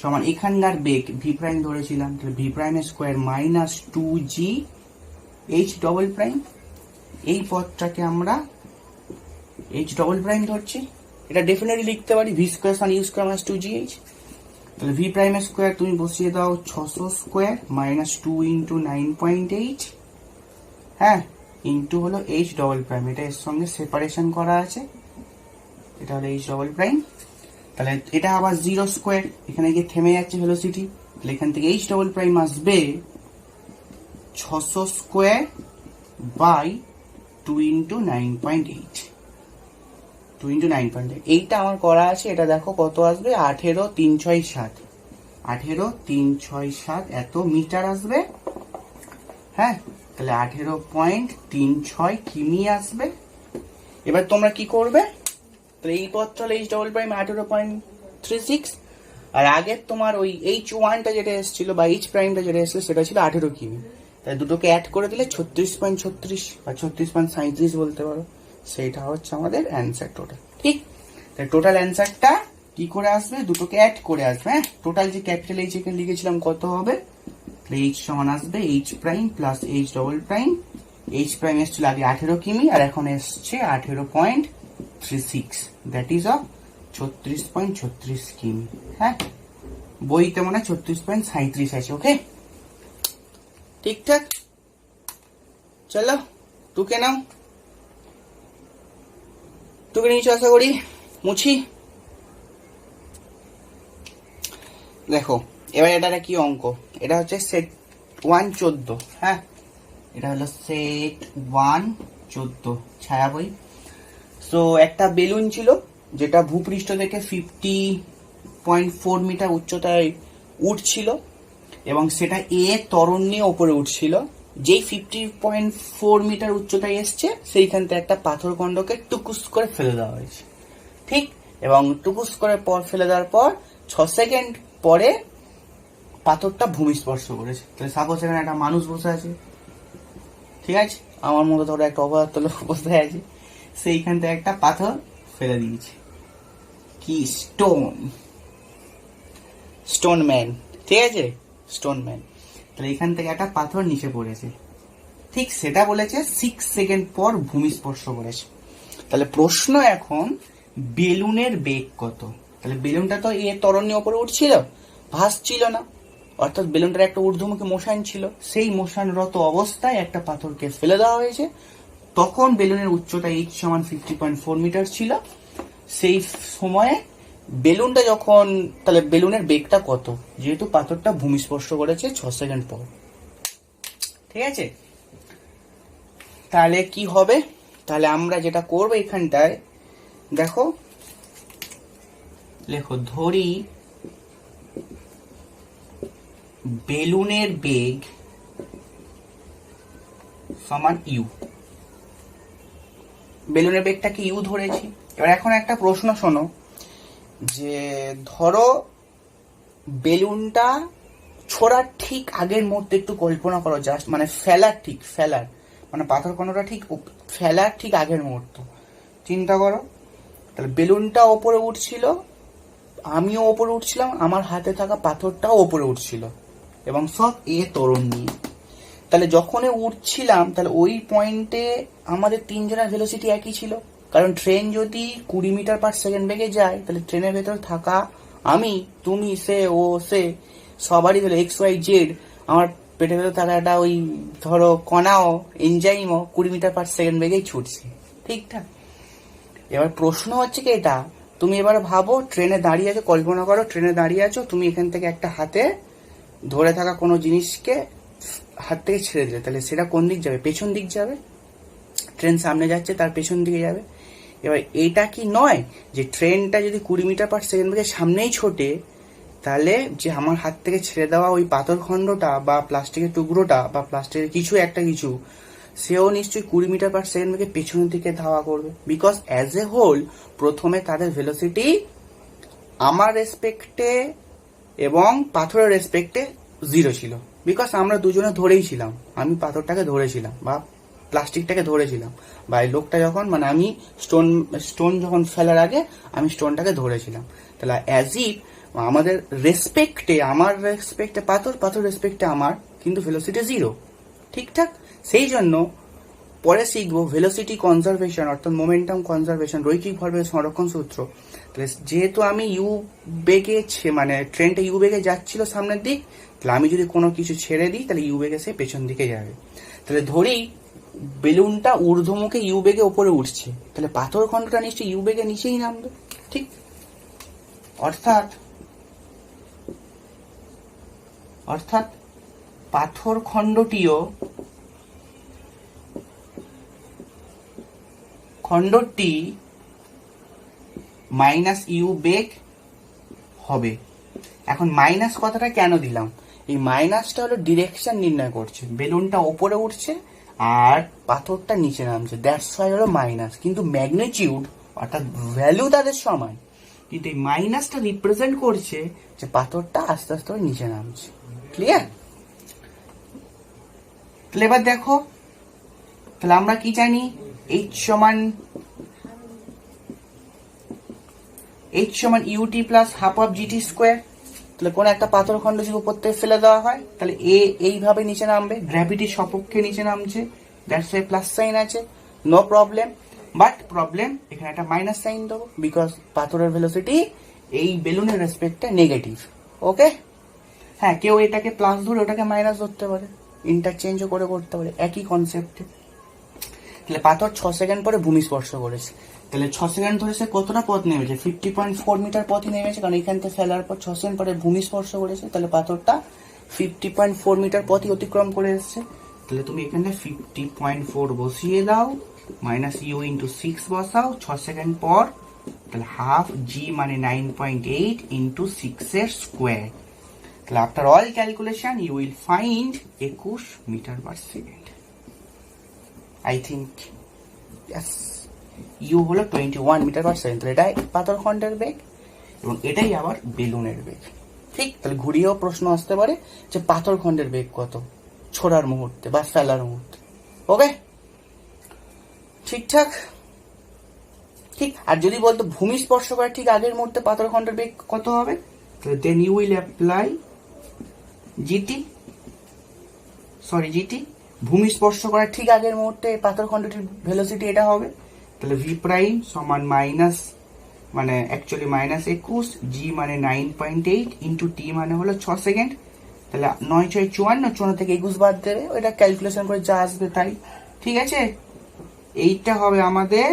সমান এখানকার বেগ ভি প্রাইম ধরেছিলাম, তাহলে ভি প্রাইমের square minus 2g H double prime, এই পদটাকে আমরা এইচ ডবল প্রাইম ধরছি। এটা ডেফিনেটলি লিখতে পারি ভি স্কোয়ার সমান ইউ স্কোয়ার মাইনাস 2gh। তাহলে ভি প্রাইমের স্কোয়ার তুমি বসিয়ে দাও 600 স্কোয়ার মাইনাস 2 ইন্টু 9.8, হ্যাঁ, ইন্টু হলো এইচ ডবল প্রাইম, এটা এর সঙ্গে সেপারেশন করা আছে, এটা হলো এইচ ডবল প্রাইম। তাহলে এটা আবার 0 স্কোয়ার, এখানে গিয়ে থেমে যাচ্ছে ভেলোসিটি, তাহলে এখান থেকে এইচ ডবল প্রাইম আসবে 600 স্কোয়ার বাই 2 ইন্টু 9.8, 2 ইন্টু 9.8, এইটা আমার করা আছে। এটা দেখো কত আসবে, 18,367, 18,367 এত মিটার আসবে, হ্যাঁ, তাহলে 18.36 কিমি আসবে। এবার তোমরা কি করবে, তাহলে এই পথটা হলো এইচ ডবল প্রাইম 18.36, আর আগের তোমার ওই H1টা যেটা এসেছিল বা এইচ প্রাইমটা যেটা এসেছিল সেটা ছিল 18 কিমি, তাই দুটোকে অ্যাড করে দিলে 36.36 বা 36.37 বলতে পারো, সেইটা হচ্ছে আমাদের অ্যান্সার টোটাল। ঠিক, তাই টোটাল অ্যান্সারটা কি করে আসবে, দুটোকে অ্যাড করে আসবে। হ্যাঁ, টোটাল যে ক্যাপিটাল এইচ এখানে লিখেছিলাম কত হবে, এইচ সমান আসবে H prime plus H double prime, H prime এসছিল আগে 18 কিমি আর এখন এসছে 18.36, দ্যাট ইজ অফ 36.36 কিমি। হ্যাঁ, বইতে মনে হয় 36.37 আছে। ওকে, ঠিকঠাক, চলো টুকে নাও, টুকে নিয়েছো আশা করি, মুছি। দেখো এবার এটা কি অঙ্ক, এটা হচ্ছে সেট 1 14, হ্যাঁ, এটা হলো সেট 1 14 ছায়া বই। সো একটা বেলুন ছিল যেটা ভূপৃষ্ঠ থেকে 50.4 মিটার উচ্চতায় উঠছিল এবং সেটা এ ত্বরণ নিয়ে ওপরে উঠছিল। যেই 50.4 মিটার উচ্চতায় এসছে সেইখান থেকে একটা পাথর খণ্ডকে টুকুস করে ফেলে দেওয়া হয়েছে, ঠিক, এবং টুকুস করে ফেলে দেওয়ার পর 6 সেকেন্ড পরে পাথরটা ভূমি স্পর্শ করেছে। তাহলে সাপোজ এখানে একটা মানুষ বসে আছে, ঠিক আছে, আমার মতো ধরো একটা অপদার্থ লোক বসে আছে, সেইখান থেকে একটা পাথর ফেলে দিয়েছে, কি স্টোন ম্যান, ঠিক আছে, স্টোন ম্যান। তাহলে এখান থেকে একটা পাথর নিচে পড়েছে, ঠিক, সেটা বলেছে 6 সেকেন্ড পর ভূমি স্পর্শ করেছে। তাহলে প্রশ্ন এখন বেলুনের বেগ কত। তাহলে বেলুনটা তো এ ত্বরণ নিয়ে ওপরে উঠছিল, ভাসছিল না, অর্থাৎ বেলুনটার একটা ঊর্ধ্বমুখী মোশন ছিল, সেই মোশনরত অবস্থায় একটা পাথরকে ফেলে দেওয়া হয়েছে। তখন বেলুনের উচ্চতা এইচ সমান 50.4 মিটার ছিল। সেই সময়ে বেলুনটা যখন, তাহলে বেলুনের বেগটা কত, যেহেতু পাথরটা ভূমি স্পর্শ করেছে 6 সেকেন্ড পর, ঠিক আছে। তাহলে কি হবে, তাহলে আমরা যেটা করবো এখানটায় দেখো, লেখো ধরি বেলুনের বেগ সমান ইউ, বেলুনের বেগটাকে ইউ ধরেছি। এবার এখন একটা প্রশ্ন শোনো, যে ধরো বেলুনটা ছোড়ার ঠিক আগের মুহূর্তে একটু কল্পনা করো, জাস্ট মানে ফেলার মানে পাথর কণাটা ঠিক ফেলার ঠিক আগের মুহূর্ত চিন্তা করো। তাহলে বেলুনটা ওপরে উঠছিল, আমিও ওপরে উঠছিলাম, আমার হাতে থাকা পাথরটাও ওপরে উঠছিল এবং সব এ ত্বরণ নিয়ে। তাহলে যখন উঠছিলাম তাহলে ওই পয়েন্টে আমাদের তিনজনের ভেলোসিটি একই ছিল, কারণ ট্রেন যদি 20 মিটার পার সেকেন্ড বেগে যায় তাহলে ট্রেনের ভেতর থাকা আমি, তুমি, সে, ও, সে সবারই হলো XYZ, আমার পেটের ভেতর থাকা একটা ওই ধরো কণাও এনজাইমও 20 মিটার পার সেকেন্ড বেগেই ছুটছে, ঠিকঠাক। এবার প্রশ্ন হচ্ছে কি, এটা তুমি এবার ভাবো ট্রেনে দাঁড়িয়ে আছো, কল্পনা করো ট্রেনে দাঁড়িয়ে আছো, তুমি এখান থেকে একটা হাতে ধরে থাকা কোনো জিনিসকে হাত থেকে ছেড়ে দিলে, তাহলে সেটা কোন দিক যাবে, পেছন দিক যাবে। ট্রেন সামনে যাচ্ছে তার পেছন দিকে যাবে। এবার এটা কি নয় যে ট্রেনটা যদি 20 মিটার পার সেকেন্ড বেগে সামনেই ছোটে, তাহলে যে আমার হাত থেকে ছেড়ে দেওয়া ওই পাথর খণ্ডটা বা প্লাস্টিকের টুকরোটা বা প্লাস্টিকের কিছু একটা কিছু, সেও নিশ্চয়ই 20 মিটার পার সেকেন্ড বেগে পেছনের দিকে ধাওয়া করবে, বিকজ অ্যাজ এ হোল প্রথমে তাদের ভেলোসিটি আমার রেসপেক্টে এবং পাথরের রেসপেক্টে 0 ছিল, বিকজ আমরা দুজনে ধরেই ছিলাম। আমি পাথরটাকে ধরেছিলাম বা প্লাস্টিকটাকে ধরেছিলাম, বা এই লোকটা যখন মানে আমি স্টোন যখন ফেলার আগে আমি স্টোনটাকে ধরেছিলাম। তাহলে অ্যাজ ইফ আমাদের রেসপেক্টে, আমার রেসপেক্টে পাথর রেসপেক্টে আমার, কিন্তু ভেলোসিটি 0। ঠিকঠাক। সেই জন্য পরে শিখবো ভেলোসিটি কনজারভেশন অর্থাৎ মোমেন্টাম কনজারভেশন, রৈখিক ভরবেগ সংরক্ষণ সূত্র। যেহেতু আমি ইউ বেগে মানে ট্রেনটা ইউ বেগে যাচ্ছিল সামনের দিক, তাহলে আমি যদি কোনো কিছু ছেড়ে দিই তাহলে ইউ বেগে সে পেছন দিকে যাবে। তাহলে ধরেই বেলুনটা ঊর্ধ্বমুখে ইউ বেগে ওপরে উঠছে, তাহলে পাথর খণ্ডটা নিশ্চয়ই ইউ বেগে নিচেই নামবে। ঠিক, অর্থাৎ পাথর খণ্ডটি মাইনাস ইউ বেগ হবে। এখন মাইনাস কথাটা কেন দিলাম? এই মাইনাসটা হলো ডিরেকশন নির্ণয় করছে, বেলুনটা ওপরে উঠছে আর পাথরটা নিচে নামছে, দ্যাটস ওয়াই হলো মাইনাস। কিন্তু ম্যাগনিটিউড অর্থাৎ ভ্যালু তাদের সমান, কিন্তু এই মাইনাসটা রিপ্রেজেন্ট করছে যে পাথরটা আস্তে আস্তে নিচে নামছে। ক্লিয়ার? তাহলে এবার দেখো, তাহলে আমরা কি জানি? H সমান u t plus half of g t square. তাহলে কোন একটা পাথর খণ্ড যদি উপর থেকে ফেলে দেওয়া হয় তাহলে এ এইভাবে নিচে নামবে, গ্র্যাভিটির সপক্ষে নিচে নামছে, দ্যাটস ওয়াই প্লাস সাইন আছে, নো প্রবলেম। বাট প্রবলেম এখানে একটা মাইনাস সাইন দেবো, বিকজ পাথরের ভেলোসিটি এই বেলুনের রেসপেক্টে নেগেটিভ। ওকে? হ্যাঁ, কেউ এটাকে প্লাস ধরে ওটাকে মাইনাস ধরতে পারে, ইন্টারচেঞ্জও করে করতে পারে, একই কনসেপ্টে। তাহলে পাথর 6 সেকেন্ড পরে ভূমি স্পর্শ করেছে, তাহলে 6 সেকেন্ড ধরে সে কতটা পথ নেমেছে? 50.4 মিটার পথই নেমেছে, কারণ এখান থেকে ফেলার পর 6 সেকেন্ড পরে ভূমি স্পর্শ করেছে। তাহলে পাথরটা 50.4 মিটার পথই অতিক্রম করে এসছে। তাহলে তুমি এখানে 50.4 বসিয়ে দাও, মাইনাস ইউ ইন্টু 6 বসাও 6 সেকেন্ড পর, তাহলে হাফ জি মানে 9.8 ইন্টু 6 এর স্কোয়ার। তাহলে after all calculation you will find 21 metre per second. I think yes, u হলো 21 মিটার পার সেকেন্ড। তাহলে এটাই পাথর খণ্ডের বেগ এবং এটাই আবার বেলুনের বেগ। ঠিক, তাহলে ঘুরিয়েও প্রশ্ন আসতে পারে যে পাথর খণ্ডের বেগ কত ছোড়ার মুহূর্তে বা ফেলার মুহূর্তে। ওকে, ঠিকঠাক। ঠিক, আর যদি বলতো ভূমি স্পর্শ করার ঠিক আগের মুহূর্তে পাথর খণ্ডের বেগ কত হবে, তাহলে then you will apply g t. ভূমি স্পর্শ করার ঠিক আগের মুহূর্তে পাথর খণ্ডটির ভেলোসিটি এটা হবে। তাহলে ভি প্রাইম সমান মাইনাস মানে অ্যাকচুয়ালি মাইনাস 21, জি মানে 9.8 ইন্টু টি মানে হলো 6 সেকেন্ড। তাহলে 9 6 54, 54 থেকে 21 বাদ দেবে, ওইটা ক্যালকুলেশন করে যা আসবে তাই। ঠিক আছে, এইটা হবে আমাদের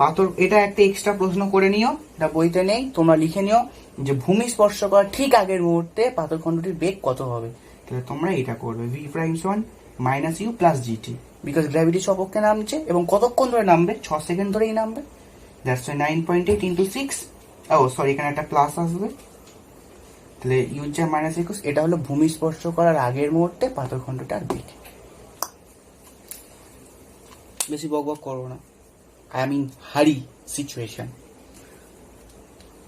পাথর। এটা একটা এক্সট্রা প্রশ্ন করে নিও, এটা বইতে নেই, তোমরা লিখে নিও যে ভূমি স্পর্শ করার ঠিক আগের মুহূর্তে পাথর খণ্ডটির বেগ কত হবে। তাহলে তোমরা এটা করবে, ভি প্রাইম সমান minus u plus g t, because gravity সপক্ষে নামছে এবং কতক্ষণ ধরে নামবে? 6 সেকেন্ড ধরেই নামবে, দ্যাটস 9.8 ইন্টু 6। ও সরি, এখানে একটা প্লাস আসবে, তাহলে ইউ যা মাইনাস 21, এটা হলো ভূমি স্পর্শ করার আগের মুহূর্তে পাথর খণ্ডটার বেগ। বেশি বক বক করো না, আই এম ইন হারি সিচুয়েশন।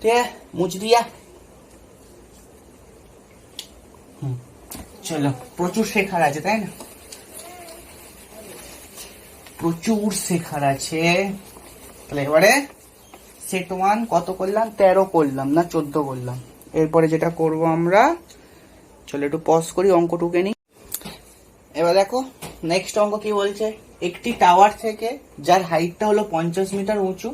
ঠিক আছে, মুছ দিয়া। চলো, প্রচুর শেখার আছে তাই না? প্রচুর শেখার আছে। তাহলে এবারে সেট 1 কত করলাম? 13 করলাম না 14 করলাম। এরপরে যেটা করব আমরা, চলো একটু পজ করি, অঙ্কটুকে নিই। এবার দেখো নেক্সট অঙ্ক কি বলছে। একটি টাওয়ার থেকে যার হাইটটা হলো 50 মিটার উঁচু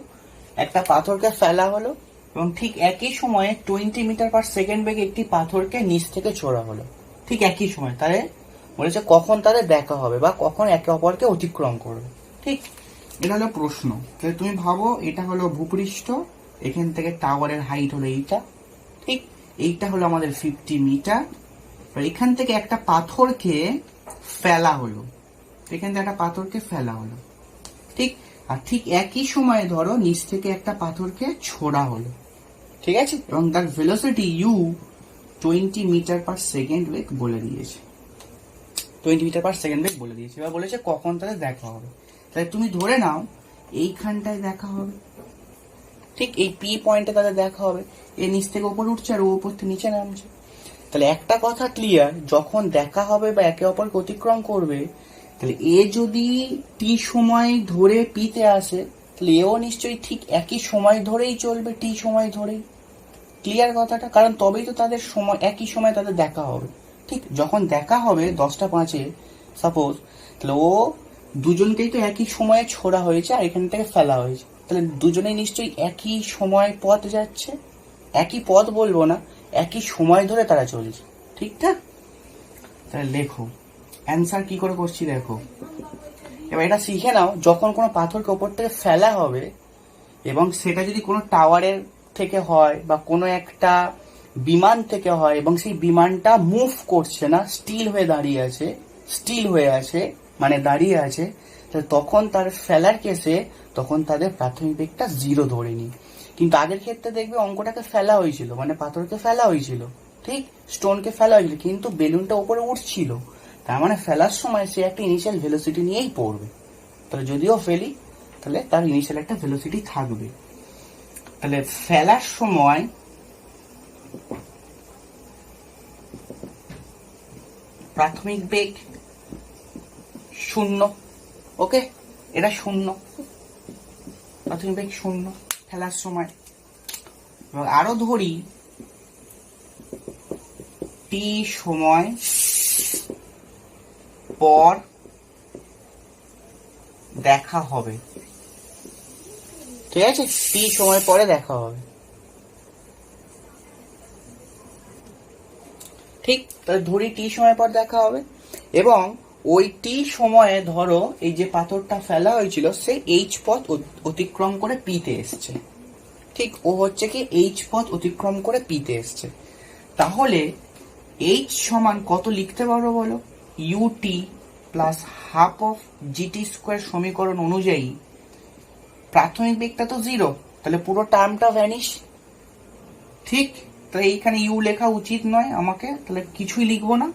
একটা পাথরকে ফেলা হলো এবং ঠিক একই সময়ে 20 মিটার পার সেকেন্ড বেগে একটি পাথরকে নিচ থেকে ছোড়া হলো। ঠিক একই সময়, তাহলে বলেছে কখন তাদের দেখা হবে বা কখন একে অপরকে অতিক্রম করবে। ঠিক, এটা হলো প্রশ্ন। তাহলে তুমি ভাবো এটা হলো ভূপৃষ্ঠ, এখান থেকে টাওয়ারের হাইট হলো এইটা, ঠিক এইটা হলো আমাদের 50 মিটার। এখান থেকে একটা পাথরকে ফেলা হলো, এখান থেকে একটা পাথরকে ফেলা হলো, ঠিক। আর ঠিক একই সময়ে ধরো নিচ থেকে একটা পাথরকে ছোড়া হলো, ঠিক আছে, এবং তার velocity u 20 metre per second বেগ বলে দিয়েছে। 20 মিটার পার সেকেন্ড বেগ বলে দিয়েছে। এবার বলেছে কখন তাদের দেখা হবে। তাহলে তুমি ধরে নাও এইখানটায় দেখা হবে, ঠিক এই পি পয়েন্টে তাদের দেখা হবে। এ নিচ থেকে উপরে উঠছে আর ও উপর থেকে নিচে নামছে। তাহলে একটা কথা ক্লিয়ার, যখন দেখা হবে বা একে অপরকে অতিক্রম করবে, তাহলে এ যদি টি সময় ধরে পিতে আসে, তাহলে এও নিশ্চয়ই ঠিক একই সময় ধরেই চলবে, টি সময় ধরেই। ক্লিয়ার কথাটা? কারণ তবেই তো তাদের সময় একই সময় তাদের দেখা হবে। ঠিক যখন দেখা হবে 10টা 5-এ সাপোজ, তাহলে ও দুজনকেই তো একই সময়ে ছোড়া হয়েছে আর এখান থেকে ফেলা হয়েছে, তাহলে দুজনেই নিশ্চয়ই একই সময় পথ যাচ্ছে। একই পথ বলবো না, একই সময় ধরে তারা চলছে। ঠিকঠাক? তাহলে লেখো অ্যান্সার কি করে করছি দেখো। এবার এটা শিখে নাও, যখন কোনো পাথরকে ওপর থেকে ফেলা হবে এবং সেটা যদি কোনো টাওয়ারের থেকে হয় বা কোনো একটা বিমান থেকে হয় এবং সেই বিমানটা মুভ করছে না, স্টিল হয়ে দাঁড়িয়ে আছে, স্টিল হয়ে আছে মানে দাঁড়িয়ে আছে, তাহলে তখন তার ফেলার কেসে তখন তাদের প্রাথমিক বেগটা 0 ধরে নি। কিন্তু আগের ক্ষেত্রে দেখবে অঙ্কটাকে ফেলা হয়েছিল, মানে পাথরকে ফেলা হয়েছিল, ঠিক স্টোনকে ফেলা হয়েছিল, কিন্তু বেলুনটা উপরে উঠছিল, তার মানে ফেলার সময় সে একটা ইনিশিয়াল ভেলোসিটি নিয়েই পড়বে। তাহলে যদিও ফেলি তাহলে তার ইনিশিয়াল একটা ভেলোসিটি থাকবে। তাহলে ফেলার সময় প্রাথমিক বেগ 0। ওকে, এটা 0, প্রাথমিক বেগ 0 ফেলার সময়। এবং আরো ধরি টি সময় পর দেখা হবে। ঠিক আছে, টি সময় পরে দেখা হবে। ঠিক, তাহলে ধরি টি সময় পর দেখা হবে এবং ওই টি সময়ে ধরো এই যে পাথরটা ফেলা হয়েছিল সে এইচ পথ অতিক্রম করে পিতে এসছে। ঠিক, ও হচ্ছে কি এইচ পথ অতিক্রম করে পিতে এসছে। তাহলে এইচ সমান কত লিখতে পারো বলো? U t plus half of g t square সমীকরণ অনুযায়ী প্রাথমিক বেগটা তো 0, তাহলে পুরো টার্মটা ভ্যানিশ। ঠিক, তাহলে এইখানে ইউ লেখা উচিত নয় আমাকে, তাহলে কিছুই লিখবো না,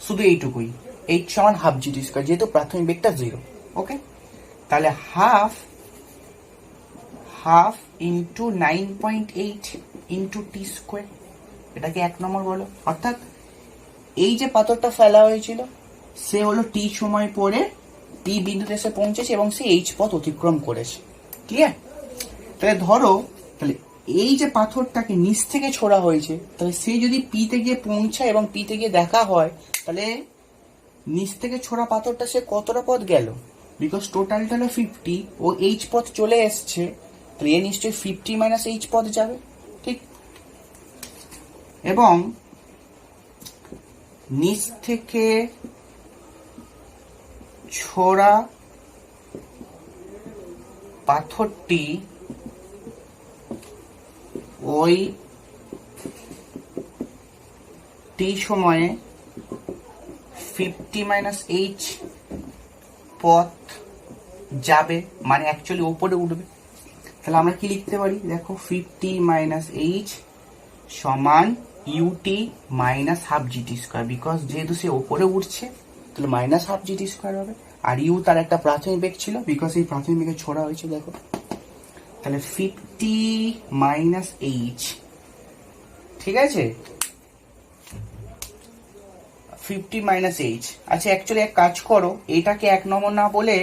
শুধু এইটুকুই, এইচ সমান হাফ জিটি স্কোয়ার, যেহেতু প্রাথমিক বেগটা 0। ওকে, তাহলে half into 9.8 into T square, এটাকে 1 নম্বর বলো। অর্থাৎ এই যে পাথরটা ফেলা হয়েছিল সে হলো টি সময় পরে পি বিন্দুতে এসে পৌঁছেছে এবং সে এইচ পথ অতিক্রম করেছে। ক্লিয়ার? তাহলে ধরো, তাহলে এই যে পাথরটাকে নিচ থেকে ছোড়া হয়েছে, তাহলে সে যদি পিতে গিয়ে পৌঁছায় এবং পিতে গিয়ে দেখা হয়, তাহলে নিচ থেকে ছোড়া পাথরটা সে কতটা পথ গেল? বিকজ টোটালটা হলো 50, ও এইচ পথ চলে এসছে, তাহলে এ নিশ্চয়ই 50 মাইনাস এইচ পথ যাবে। ঠিক, এবং নিচ থেকে ছোড়া পাথরটি ওই টি সময়ে 50 মাইনাস এইচ পথ যাবে, মানে অ্যাকচুয়ালি ওপরে উঠবে। তাহলে আমরা কি লিখতে পারি দেখো, 50 মাইনাস এইচ সমান u t minus half g t square, because যেহেতু সে ওপরে উঠছে তাহলে মাইনাস হাফ জিটি স্কোয়ার হবে। আর ইউ তার একটা প্রাথমিক বেগ ছিল, বিকজ এই প্রাথমিক বেগে ছোড়া হয়েছে। দেখো তাহলে 50 মাইনাস এইচ, ঠিক আছে, 50 মাইনাস এইচ। আচ্ছা, অ্যাকচুয়ালি এক কাজ করো, এটাকে 1 নম্বর না বলে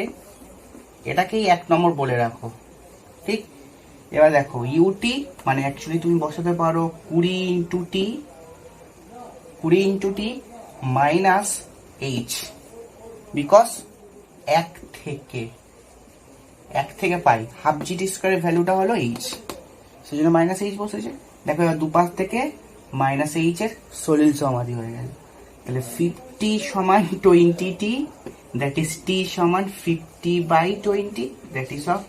এটাকেই 1 নম্বর বলে রাখো। ঠিক, এবার দেখো ইউটি মানে অ্যাকচুয়ালি তুমি বসাতে পারো 20 into T minus H, because 1 থেকে পাই হাফ জিটি স্কোয়ারের ভ্যালুটা হলো এইচ, সেজন্য মাইনাস এইচ বসেছে। দেখো এবার দুপাশ থেকে মাইনাস এইচ এর সলিল সমাধি হয়ে গেল। তাহলে 50 সমান 20t, দ্যাট ইজ t সমান 50/20, দ্যাট ইজ অফ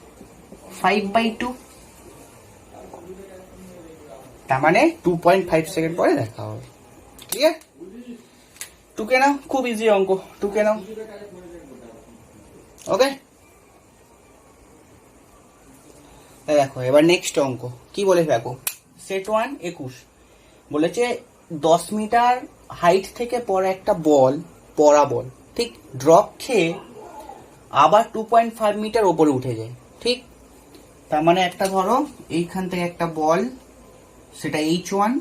5/2। তার মানে 2.5 সেকেন্ড পরে দেখা হবে। ক্লিয়ার? টুকে নাও, খুব ইজি অঙ্ক, টুকে নাও। ওকে, দেখো এবার নেক্সট অঙ্ক কি বলে দেখো, সেট 1 21 বলেছে 10 মিটার হাইট থেকে পরে একটা বল, পড়া বল, ঠিক ড্রপ খেয়ে আবার 2.5 মিটার ওপরে উঠে যায়। ঠিক, তার মানে একটা ধরো এইখান থেকে একটা বল, সেটা H1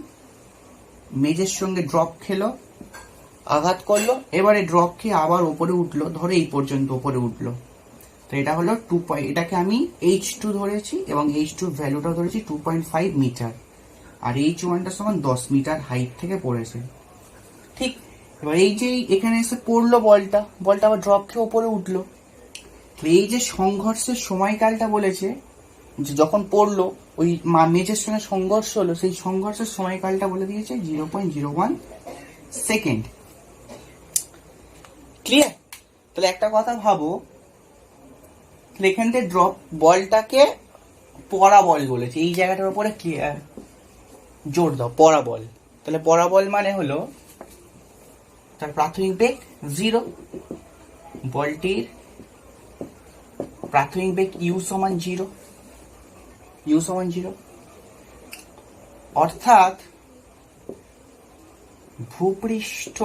মেজের সঙ্গে ড্রপ খেলো, আঘাত করলো, এবারে ড্রপ খেয়ে আবার ওপরে উঠলো, ধরো এই পর্যন্ত ওপরে উঠলো। তো এটা হলো 2. এটাকে আমি H2 ধরেছি এবং H2 ভ্যালুটা ধরেছি 2.5 মিটার, আর H1টা সমান 10 মিটার হাইট থেকে পড়েছে। ঠিক, এবার এই যে এখানে এসে পড়লো বলটা আবার ড্রপ খেয়ে ওপরে উঠলো। এই যে সংঘর্ষের সময়কালটা বলেছে, যে যখন পড়লো ওই মেজের সঙ্গে সংঘর্ষ হলো, সেই সংঘর্ষের সময়কালটা বলে দিয়েছে 0.01 সেকেন্ড। ক্লিয়ার? তাহলে একটা কথা ভাবো, এখান থেকে ড্রপ বলটাকে পড়া বল বলেছে, এই জায়গাটার উপরে ক্লিয়ার জোর দাও, পড়া বল। তাহলে পড়া বল মানে হলো তার প্রাথমিক বেগ 0, বলটির প্রাথমিক বেগ u সমান 0, অর্থাৎ ভূপৃষ্ঠ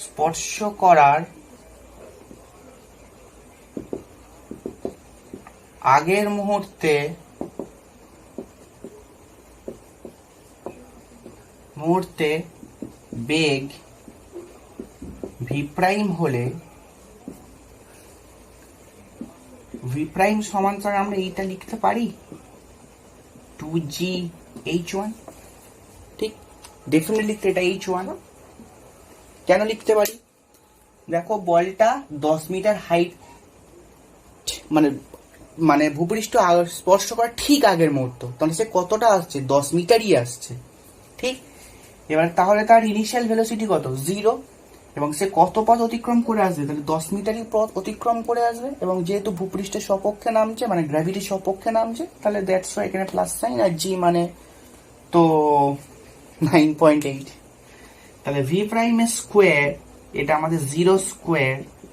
স্পর্শ করার আগের মুহূর্তে বেগ v প্রাইম হলে v প্রাইম সমান্তর আমরা এইটা লিখতে পারি 2gh1। ঠিক, ডেফিনেটলি লিখতে এটা h1। কেন লিখতে পারি? দেখো বলটা 10 মিটার হাইট, মানে ভূপৃষ্ঠ স্পর্শ করার ঠিক আগের মুহূর্ত, তাহলে সে কতটা আসছে? 10 মিটারই আসছে। ঠিক, এবার তাহলে তার ইনিশিয়াল ভেলোসিটি কত? 0, এবং সে কত পথ অতিক্রম করে আসবে? তাহলে 10 মিটারই পথ অতিক্রম করে আসবে, এবং যেহেতু ভূপৃষ্ঠের সপক্ষে নামছে, মানে গ্র্যাভিটির সপক্ষে নামছে, তাহলে দ্যাটস ওয়াই এখানে প্লাস সাইন, আর জি মানে তো 9.8। তাহলে ভি প্রাইম স্কোয়ার, এটা আমাদের 0 স্কোয়ার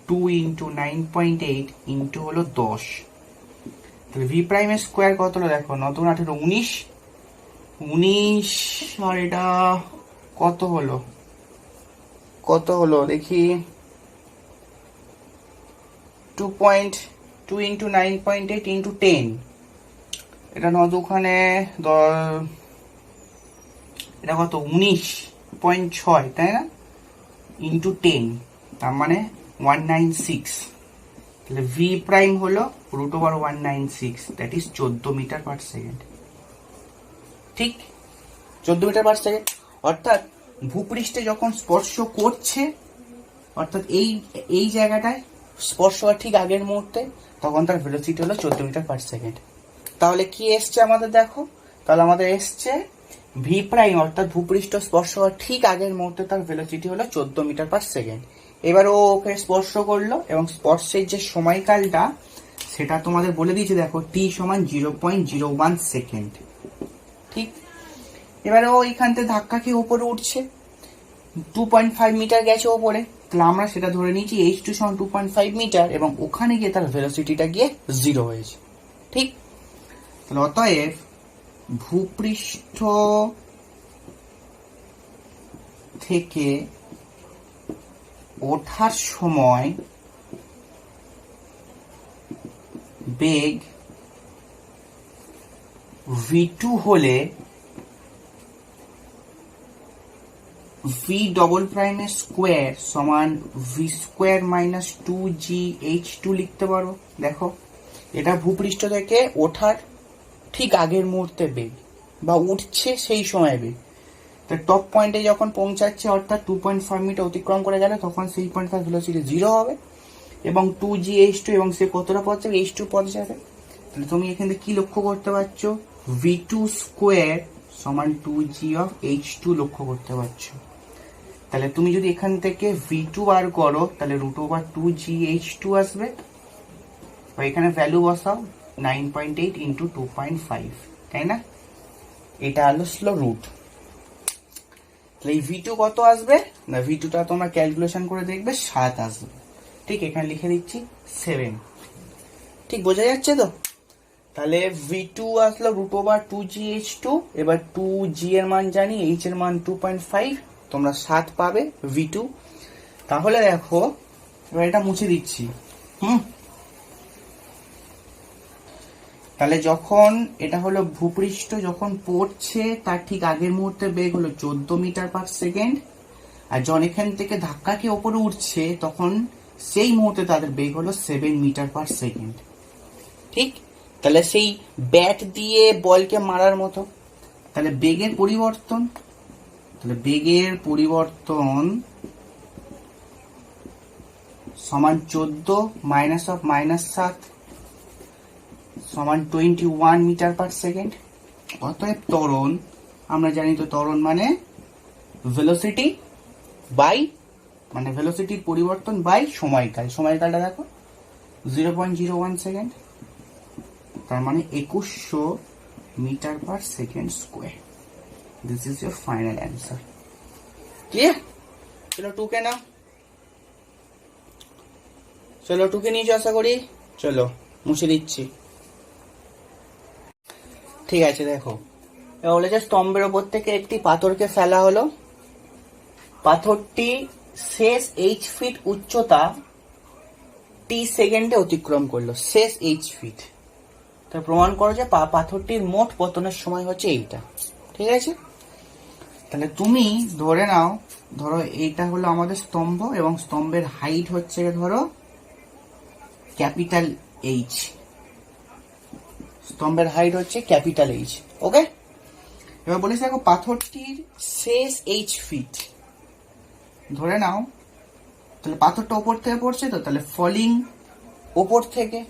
2 ইন্টু 9.8 ইন্টু হলো 10। তাহলে ভি প্রাইম স্কোয়ার কত হলো? দেখো 9 × 18 19, আর এটা কত হলো দেখি, 2.2 ইন্টু 9.8 ইন্টু 10, এটা 9 দুখানে এটা কত? 19.6, তাই না? ইন্টু 10, তার মানে 196। তাহলে ভি প্রাইম হলো √196, that is 14 metre per second. ঠিক, 14 মিটার পার সেকেন্ড। অর্থাৎ ভূপৃষ্ঠে যখন স্পর্শ করছে, অর্থাৎ এই জায়গাটায় স্পর্শ হওয়ার ঠিক আগের মুহূর্তে, তখন তার ভেলোসিটি হলো 14 মিটার পার সেকেন্ড। তাহলে কি এসছে আমাদের? দেখো, তাহলে আমাদের এসছে ভি প্রাইম, অর্থাৎ ভূপৃষ্ঠ স্পর্শ হওয়ার ঠিক আগের মুহূর্তে তার ভেলোসিটি হলো 14 মিটার পার সেকেন্ড। এবার ও ওকে স্পর্শ করলো, এবং স্পর্শের যে সময়কালটা সেটা তোমাদের বলে দিয়েছে, দেখো t সমান 0.01 সেকেন্ড। ঠিক, এবারে ও এইখান থেকে ধাক্কা খেয়ে ওপরে উঠছে, 2.5 মিটার গেছে ওপরে, তাহলে আমরা সেটা ধরে নিয়েছি h2 সমান 2.5 মিটার, এবং ওখানে গিয়ে তার ভেলোসিটিটা গিয়ে 0 হয়েছে। ঠিক, তাহলে অতএব ভূপৃষ্ঠ থেকে ওঠার সময় বেগ v2 হলে v ডবল প্রাইমের স্কোয়ার সমান v স্কোয়ার মাইনাস 2gh2 লিখতে পারো। দেখো, এটা ভূপৃষ্ঠ থেকে ওঠার ঠিক আগের মুহূর্তে বেগ, বা উঠছে সেই সময় বেগ। তো টপ পয়েন্টে যখন পৌঁছাচ্ছে, অর্থাৎ 2.5 মিটার অতিক্রম করে গেলে, তখন সেই পয়েন্ট তার ভেলোসিটি 0 হবে, এবং 2gh2, এবং সে কতটা পথ যাবে? h2 পথ যাবে। তাহলে তুমি এখান থেকে কি লক্ষ্য করতে পারছো? v2 স্কোয়ার সমান 2g অফ h2 লক্ষ্য করতে পারছো। তাহলে তুমি যদি এখান থেকে v2 বার করো, তাহলে √2gh2 আসবে, বা এখানে ভ্যালু বসাও 9.8 ইন্টু 2.5, তাই না? এটা হলো স্লো রুট। তাহলে এই v2 কত আসবে না? v2টা তোমরা ক্যালকুলেশন করে দেখবে 7 আসবে। ঠিক, এখানে লিখে দিচ্ছি 7। ঠিক, বোঝা যাচ্ছে তো? তাহলে v2 আসলো √2gh2। এবার 2g এর মান জানি, h এর মান 2.5, তোমরা 7 পাবে v2। তাহলে দেখো এবার এটা মুছে দিচ্ছি। তাহলে যখন এটা হলো ভূপৃষ্ঠ যখন পড়ছে তার ঠিক আগের মুহূর্তে বেগ হলো 14 মিটার পার সেকেন্ড, আর যখন এখান থেকে ধাক্কা খেয়ে ওপরে উঠছে তখন সেই মুহূর্তে তাদের বেগ হলো 7 মিটার পার সেকেন্ড। ঠিক, তাহলে সেই ব্যাট দিয়ে বলকে মারার মতো। তাহলে বেগের পরিবর্তন সমান 14 -7 সমান 21 মিটার পার সেকেন্ড। অতএব ত্বরণ, আমরা জানি তো ত্বরণ মানে ভেলোসিটি বাই, মানে ভেলোসিটির পরিবর্তন বাই সময়কাল। সময়কালটা দেখো 0.01 সেকেন্ড, তার মানে 2100 metre per second square. This is your final answer. Clear? চলো 2 কে নাও, চলো 2 কে নিয়েছো আশা করি। চলো মুছে দিচ্ছি। ঠিক আছে, দেখো এবার বলেছে স্তম্ভের ওপর থেকে একটি পাথরকে ফেলা হলো। পাথরটি শেষ h ফিট উচ্চতা t সেকেন্ডে অতিক্রম করলো। শেষ h ফিট, তা প্রমাণ করো যে পাথরটির মোট পতনের সময় হচ্ছে এইটা। ঠিক আছে, তাহলে তুমি ধরে নাও, ধরো এইটা হলো আমাদের স্তম্ভ এবং স্তম্ভের হাইট হচ্ছে ধরো ক্যাপিটাল এইচ। স্তম্ভের হাইট হচ্ছে ক্যাপিটাল এইচ। ওকে, এবার বলিস দেখো পাথরটির শেষ h ফিট ধরে নাও। তাহলে পাথরটা ওপর থেকে পড়ছে, তো তাহলে ফলিং ওপর থেকে।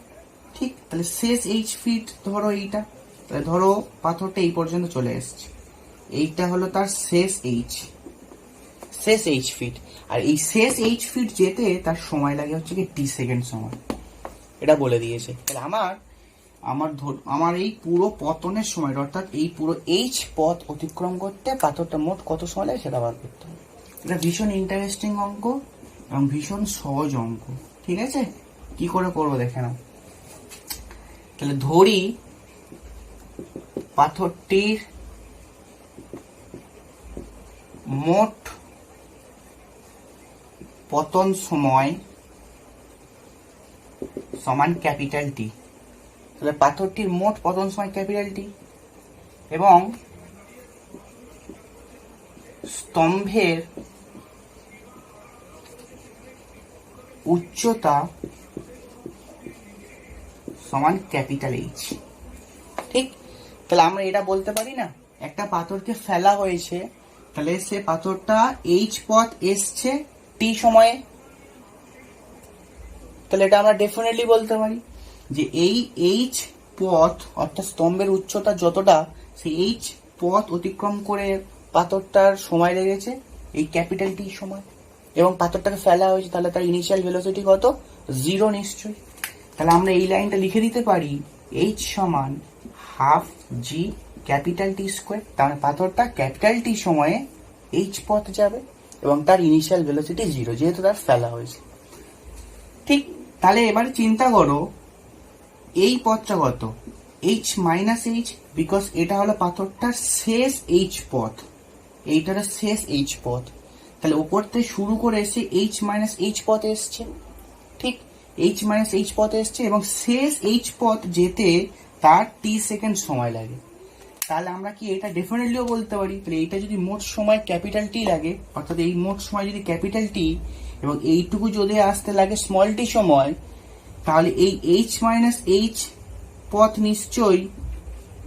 ঠিক, তাহলে শেষ h ফিট ধরো এইটা, তাহলে ধরো পাথরটা এই পর্যন্ত চলে এসছে, এইটা হলো তার শেষ h ফিট। আর এই শেষ h ফিট যেতে তার সময় লাগে হচ্ছে কি t সেকেন্ড সময়। এটা বলে দিয়েছে। তাহলে আমার এই পুরো পতনের সময়, অর্থাৎ এই পুরো h পথ অতিক্রম করতে পাথরটা মোট কত সময় লাগে সেটা বার করতে হবে। এটা ভীষণ ইন্টারেস্টিং অঙ্ক এবং ভীষণ সহজ অঙ্ক। ঠিক আছে, কি করে করবো দেখে নাও। তাহলে ধরি পাথরটির মোট পতন সময় সমান ক্যাপিটাল টি। তাহলে পাথরটির মোট পতন সময় ক্যাপিটাল টি এবং স্তম্ভের উচ্চতা সমান ক্যাপিটাল এইচ। ঠিক, তাহলে আমরা এটা বলতে পারি না, একটা পাথরকে ফেলা হয়েছে, তাহলে সে পাথরটা এইচ পথ এসছে টি সময়ে। তাহলে এটা আমরা ডেফিনেটলি বলতে পারি যে এই এইচ পথ অর্থাৎ স্তম্ভের উচ্চতা যতটা, সেই এইচ পথ অতিক্রম করে পাথরটার সময় লেগেছে এই ক্যাপিটাল টি সময়, এবং পাথরটাকে ফেলা হয়েছে, তাহলে তার ইনিশিয়াল ভেলোসিটি কত? 0 নিশ্চয়ই। তাহলে আমরা এই লাইনটা লিখে দিতে পারি h সমান half g capital t square. তার পাথরটা ক্যাপিটাল টি সময়ে h পথ যাবে এবং তার ইনিশিয়াল ভেলোসিটি 0, যেহেতু তার ফেলা হয়েছে। ঠিক, তাহলে এবার চিন্তা করো এই পথটা কত? h মাইনাস h, বিকজ এটা হলো পাথরটার শেষ h পথ, এইটার শেষ h পথ। তাহলে ওপর থেকে শুরু করে এসে h মাইনাস h পথ এসছে। ঠিক, h মাইনাস h পথ এসছে এবং শেষ h পথ যেতে তার t সেকেন্ড সময় লাগে। তাহলে আমরা কি এটা ডেফিনেটলিও বলতে পারি, তাহলে এইটা যদি মোট সময় ক্যাপিটাল টি লাগে, অর্থাৎ এই মোট সময় যদি ক্যাপিটাল টি এবং এইটুকু যদি আসতে লাগে স্মল টি সময়, তাহলে এই h মাইনাস h পথ নিশ্চয়ই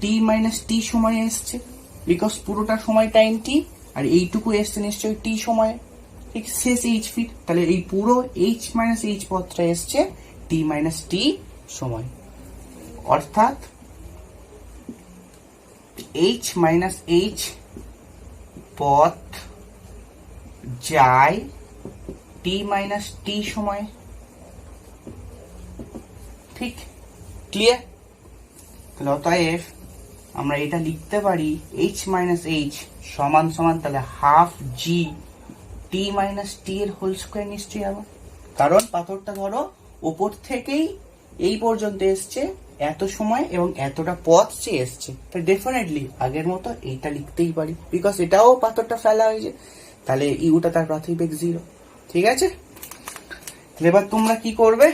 t মাইনাস t সময়ে এসছে, বিকজ পুরোটা সময় টাইম টি, আর এইটুকু এসছে নিশ্চয়ই টি সময়ে। ঠিক, শেষ h ফিট, তাহলে এই পুরো h মাইনাস h পথটা এসছে t মাইনাস t সময়, অর্থাৎ h মাইনাস h পথ যায় t মাইনাস t সময়ে। ঠিক, ক্লিয়ার? তাহলে অতএব আমরা এটা লিখতে পারি h মাইনাস h সমান সমান তাহলে হাফ জি টি মাইনাস টি এর হোল স্কোয়ার নিশ্চয়ই হবে, কারণ পাথরটা ধরো ওপর থেকেই এই পর্যন্ত এসছে এত সময় এবং এতটা পথ সে এসছে, তাই ডেফিনেটলি আগের মতো এইটা লিখতেই পারি, বিকজ এটাও পাথরটা ফেলা হয়েছে, তাহলে ইউটা তার প্রাথমিক বেগ 0। ঠিক আছে, এবার তোমরা কি করবে,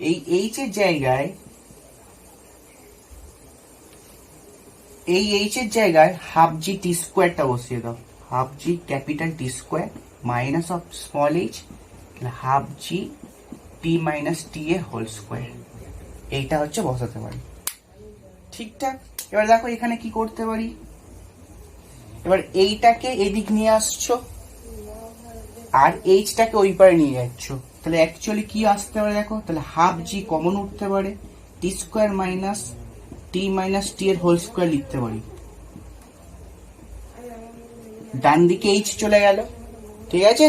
এই এইচ এর জায়গায় হাফ জি টি স্কোয়ারটা বসিয়ে দাও, half g capital t square minus of small h half g t minus t a whole square, এইটা হচ্ছে বসাতে পারি। ঠিকঠাক, এবার দেখো এখানে কি করতে পারি, এবার এইটাকে এদিক নিয়ে আসছো আর এইচটাকে ওই পারে নিয়ে যাচ্ছ, তাহলে অ্যাকচুয়ালি কি আসতে পারে দেখো, তাহলে হাফ জি কমন উঠতে পারে, টি স্কোয়ার মাইনাস টি এর হোল স্কোয়ার লিখতে পারি, ডান দিকে এইচ চলে গেল। ঠিক আছে,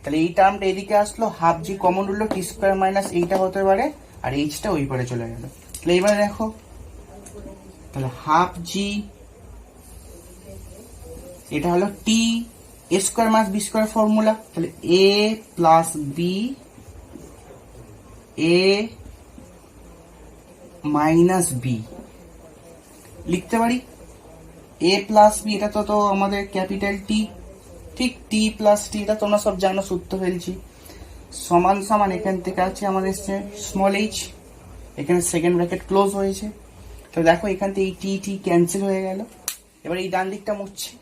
তাহলে এই টার্মটা এদিকে আসলো, হাফ জি কমন উঠলো, টি স্কোয়ার মাইনাস এইটা হতে পারে, আর এইচটা ওই পারে চলে গেল। তাহলে এবারে দেখো, তাহলে হাফ জি, এটা হলো টি a square minus b square formula, তাহলে a plus b a minus b লিখতে পারি, এ প্লাস বি এটা তো আমাদের ক্যাপিটাল টি, ঠিক, টি প্লাস টি এটা তোমরা সব জানো, সূত্র ফেলছি, সমান সমান এখান থেকে আছে আমাদের স্মল এইচ, এখানে সেকেন্ড ব্র্যাকেট ক্লোজ হয়েছে, তো দেখো এখান থেকে এই টি টি ক্যান্সেল হয়ে গেল। এবার এই ডান দিকটা মুছছি,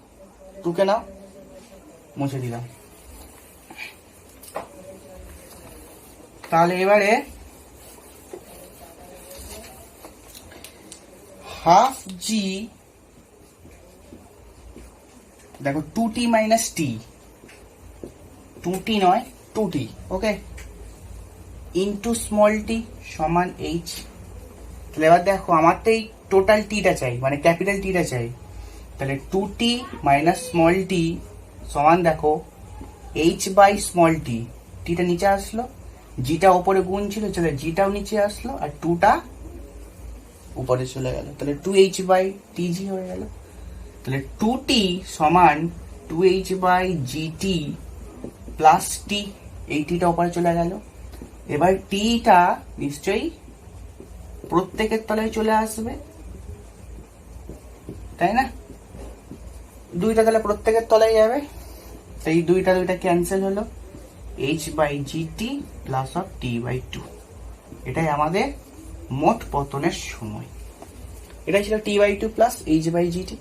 টুকে নাও, মুছে দিলাম। তাহলে এবারে হাফ জি, দেখো 2t মাইনাস টি, 2t নয় 2t, ওকে, ইন্টু স্মল টি সমান এইচ। তাহলে এবার দেখো আমার তো এই টোটাল টিটা চাই, মানে ক্যাপিটাল টিটা চাই, তাহলে 2t মাইনাস স্মল টি সমান দেখো এইচ বাই স্মল টি, টিটা নিচে আসলো, জিটা ওপরে গুণ ছিল, চলে জিটাও নিচে আসলো, আর 2টা উপরে চলে গেল, তাহলে 2h বাই টিজি হয়ে গেল। তাহলে 2t সমান 2h বাই জিটি প্লাস টি, এই টিটা উপরে চলে গেল। এবার টিটা নিশ্চয়ই প্রত্যেকের তলায় চলে আসবে, তাই না, দুইটা তাহলে প্রত্যেকের তলায় যাবে, তাই দুইটা ক্যান্সেল হলো, h by g t plus of t by 2, এটাই আমাদের মোট পতনের সময়। এটাই ছিল t by 2 plus h by g t,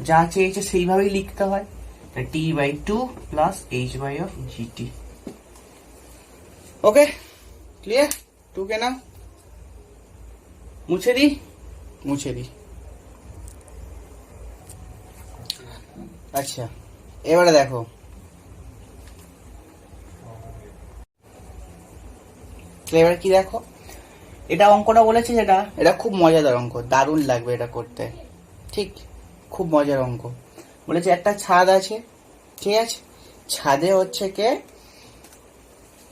যা চেয়েছে সেইভাবেই লিখতে হয়, t by 2 plus h by of g t. Okay, clear, টুকে নাও, মুছে দি। আচ্ছা, এবারে দেখো, এবার কি দেখো, এটা অঙ্কটা বলেছে যেটা, এটা খুব মজাদার অঙ্ক, দারুণ লাগবে এটা করতে, ঠিক, খুব মজার অঙ্ক। বলেছে একটা ছাদ আছে, ঠিক আছে, ছাদে হচ্ছে কে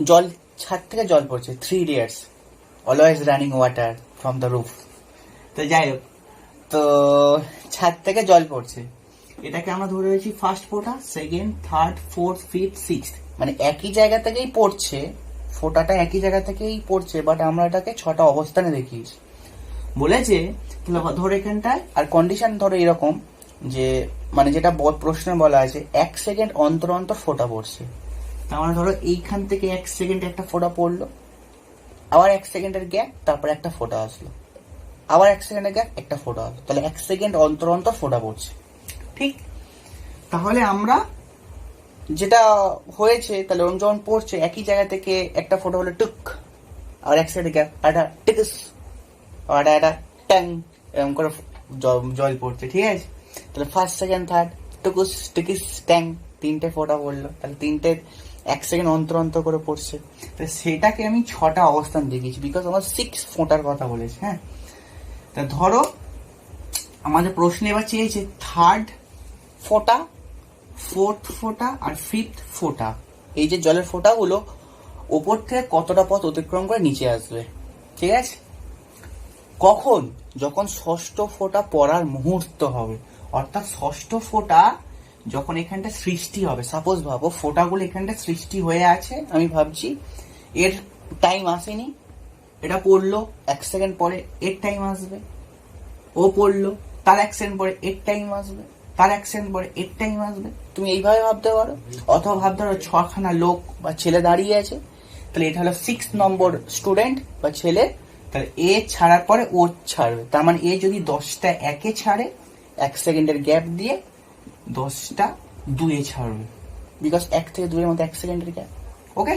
জল, ছাদ থেকে জল পড়ছে, 3 layers always running water from the roof. তো যাই হোক, তো ছাদ থেকে জল পড়ছে, এটাকে আমরা ধরে রয়েছি ফার্স্ট ফোঁটা, second, third, fourth, fifth, sixth, মানে একই জায়গা থেকেই পড়ছে, ফোঁটাটা একই জায়গা থেকেই পড়ছে, বাট আমরা এটাকে 6টা অবস্থানে দেখিয়েছি। বলেছে ধরো এখানটায়, আর কন্ডিশন ধরো এরকম যে, মানে যেটা প্রশ্ন বলা আছে 1 সেকেন্ড অন্তর অন্তর ফোঁটা পড়ছে, তার মানে ধরো এইখান থেকে 1 সেকেন্ড একটা ফোঁটা পড়লো, আবার 1 সেকেন্ডের গ্যাপ, তারপর একটা ফোঁটা আসলো, আবার 1 সেকেন্ডের গ্যাপ, একটা ফোঁটা আসলো, তাহলে 1 সেকেন্ড অন্তর অন্তর ফোঁটা পড়ছে, ঠিক। তাহলে আমরা যেটা হয়েছে, তাহলে যখন পড়ছে একই জায়গা থেকে একটা ফোঁটা হলো টুক, আর 1 সেকেন্ড গ্যাপ, একটা টিকস, আর একটা ট্যাং, এরকম করে জল পড়ছে, ঠিক আছে। তাহলে ফার্স্ট, সেকেন্ড, থার্ড, টুকুস, টিকিস, ট্যাং, 3টে ফোঁটা পড়লো, তাহলে 3টে 1 সেকেন্ড অন্তর অন্তর করে পড়ছে, তো সেটাকে আমি 6টা অবস্থান দেখিয়েছি, বিকজ আমার 6 ফোঁটার কথা বলেছে। হ্যাঁ, তা ধরো আমাদের প্রশ্নে এবার চেয়েছে থার্ড ফোঁটা, ফোর্থ ফোঁটা আর ফিফথ ফোঁটা, এই যে জলের ফোঁটাগুলো ওপর থেকে কতটা পথ অতিক্রম করে নিচে আসবে, ঠিক আছে। কখন, যখন ষষ্ঠ ফোঁটা পড়ার মুহূর্ত হবে, অর্থাৎ ষষ্ঠ ফোঁটা যখন এখানটা সৃষ্টি হবে, সাপোজ ভাবো ফোঁটাগুলো এখানটা সৃষ্টি হয়ে আছে, আমি ভাবছি এর টাইম আসেনি, এটা পড়লো, 1 সেকেন্ড পরে এর টাইম আসবে, ও পড়লো, তার 1 সেকেন্ড পরে এর টাইম আসবে, তার 1 সেকেন্ড পরে এর টাইম আসবে। তুমি এইভাবে ভাবতে পারো, অথবা ভাবতে পারো 6খানা লোক বা ছেলে দাঁড়িয়ে আছে, তাহলে এটা হলো 6 নম্বর স্টুডেন্ট বা ছেলে, তাহলে এ ছাড়ার পরে ও ছাড়বে, তার মানে এ যদি 10টা একে ছাড়ে 1 সেকেন্ডের গ্যাপ দিয়ে 10টা 2-এ ছাড়বে, বিকজ 1 থেকে 2-এর মধ্যে 1 সেকেন্ডের গ্যাপ। ওকে,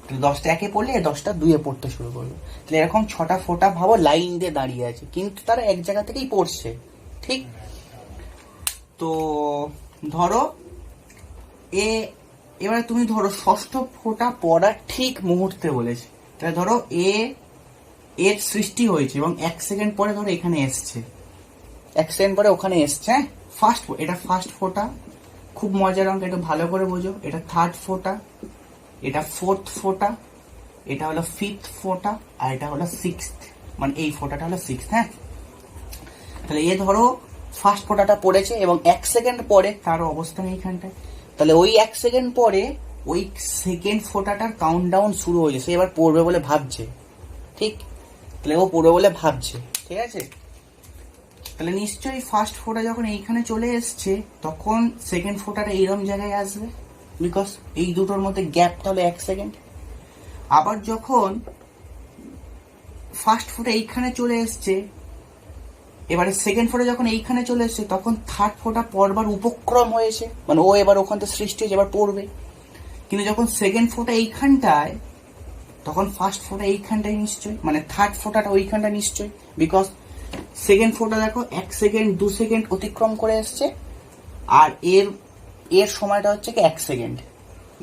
তাহলে 10টা একে পড়লে 10টা 2-এ পড়তে শুরু করবে। তাহলে এরকম 6টা ফোঁটা ভাবো লাইন দিয়ে দাঁড়িয়ে আছে, কিন্তু তারা এক জায়গা থেকেই পড়ছে। ঠিক, তো ধরো এবারে তুমি ধরো ষষ্ঠ ফোঁটা পড়ার ঠিক মুহূর্তে বলেছে, তাহলে ধরো এর সৃষ্টি হয়েছে এবং 1 সেকেন্ড পরে ধরো এখানে এসছে, 1 সেকেন্ড পরে ওখানে এসছে। হ্যাঁ, এটা ফার্স্ট ফোঁটা, খুব মজার অঙ্ক, এটা ভালো করে বোঝো। এটা থার্ড ফোঁটা, এটা ফোর্থ ফোঁটা, এটা হলো ফিফথ ফোঁটা, আর এটা হলো সিক্সথ, মানে এই ফোঁটাটা হলো সিক্সথ। হ্যাঁ, তাহলে এ ধরো ফার্স্ট ফোঁটাটা পড়েছে এবং 1 সেকেন্ড পরে তার অবস্থান এইখানটায়, তাহলে ওই 1 সেকেন্ড পরে ওই সেকেন্ড ফোঁটাটার কাউন্টডাউন শুরু হয়েছে, সে এবার পড়বে বলে ভাবছে। ঠিক, তাহলে ও পড়বে বলে ভাবছে। ঠিক আছে, তাহলে নিশ্চয়ই ফার্স্ট ফোঁটা যখন এইখানে চলে এসছে তখন সেকেন্ড ফোঁটাটা এইরকম জায়গায় আসবে, বিকজ এই দুটোর মধ্যে গ্যাপটা হলো 1 সেকেন্ড। আবার যখন ফার্স্ট ফোঁটা এইখানে চলে এসছে, এবারে সেকেন্ড ফোঁটা যখন এইখানে চলে এসছে তখন থার্ড ফোঁটা পড়বার উপক্রম হয়েছে, মানে ও এবার ওখান থেকে সৃষ্টি হয়েছে, এবার পড়বে। কিন্তু যখন সেকেন্ড ফোঁটা এইখানটায়, তখন ফার্স্ট ফোঁটা এইখানটায় নিশ্চয়ই, মানে থার্ড ফোঁটাটা ওইখানটা নিশ্চয়ই, বিকজ সেকেন্ড ফোঁটা দেখো 1 সেকেন্ড 2 সেকেন্ড অতিক্রম করে এসছে, আর এর সময়টা হচ্ছে কি 1 সেকেন্ড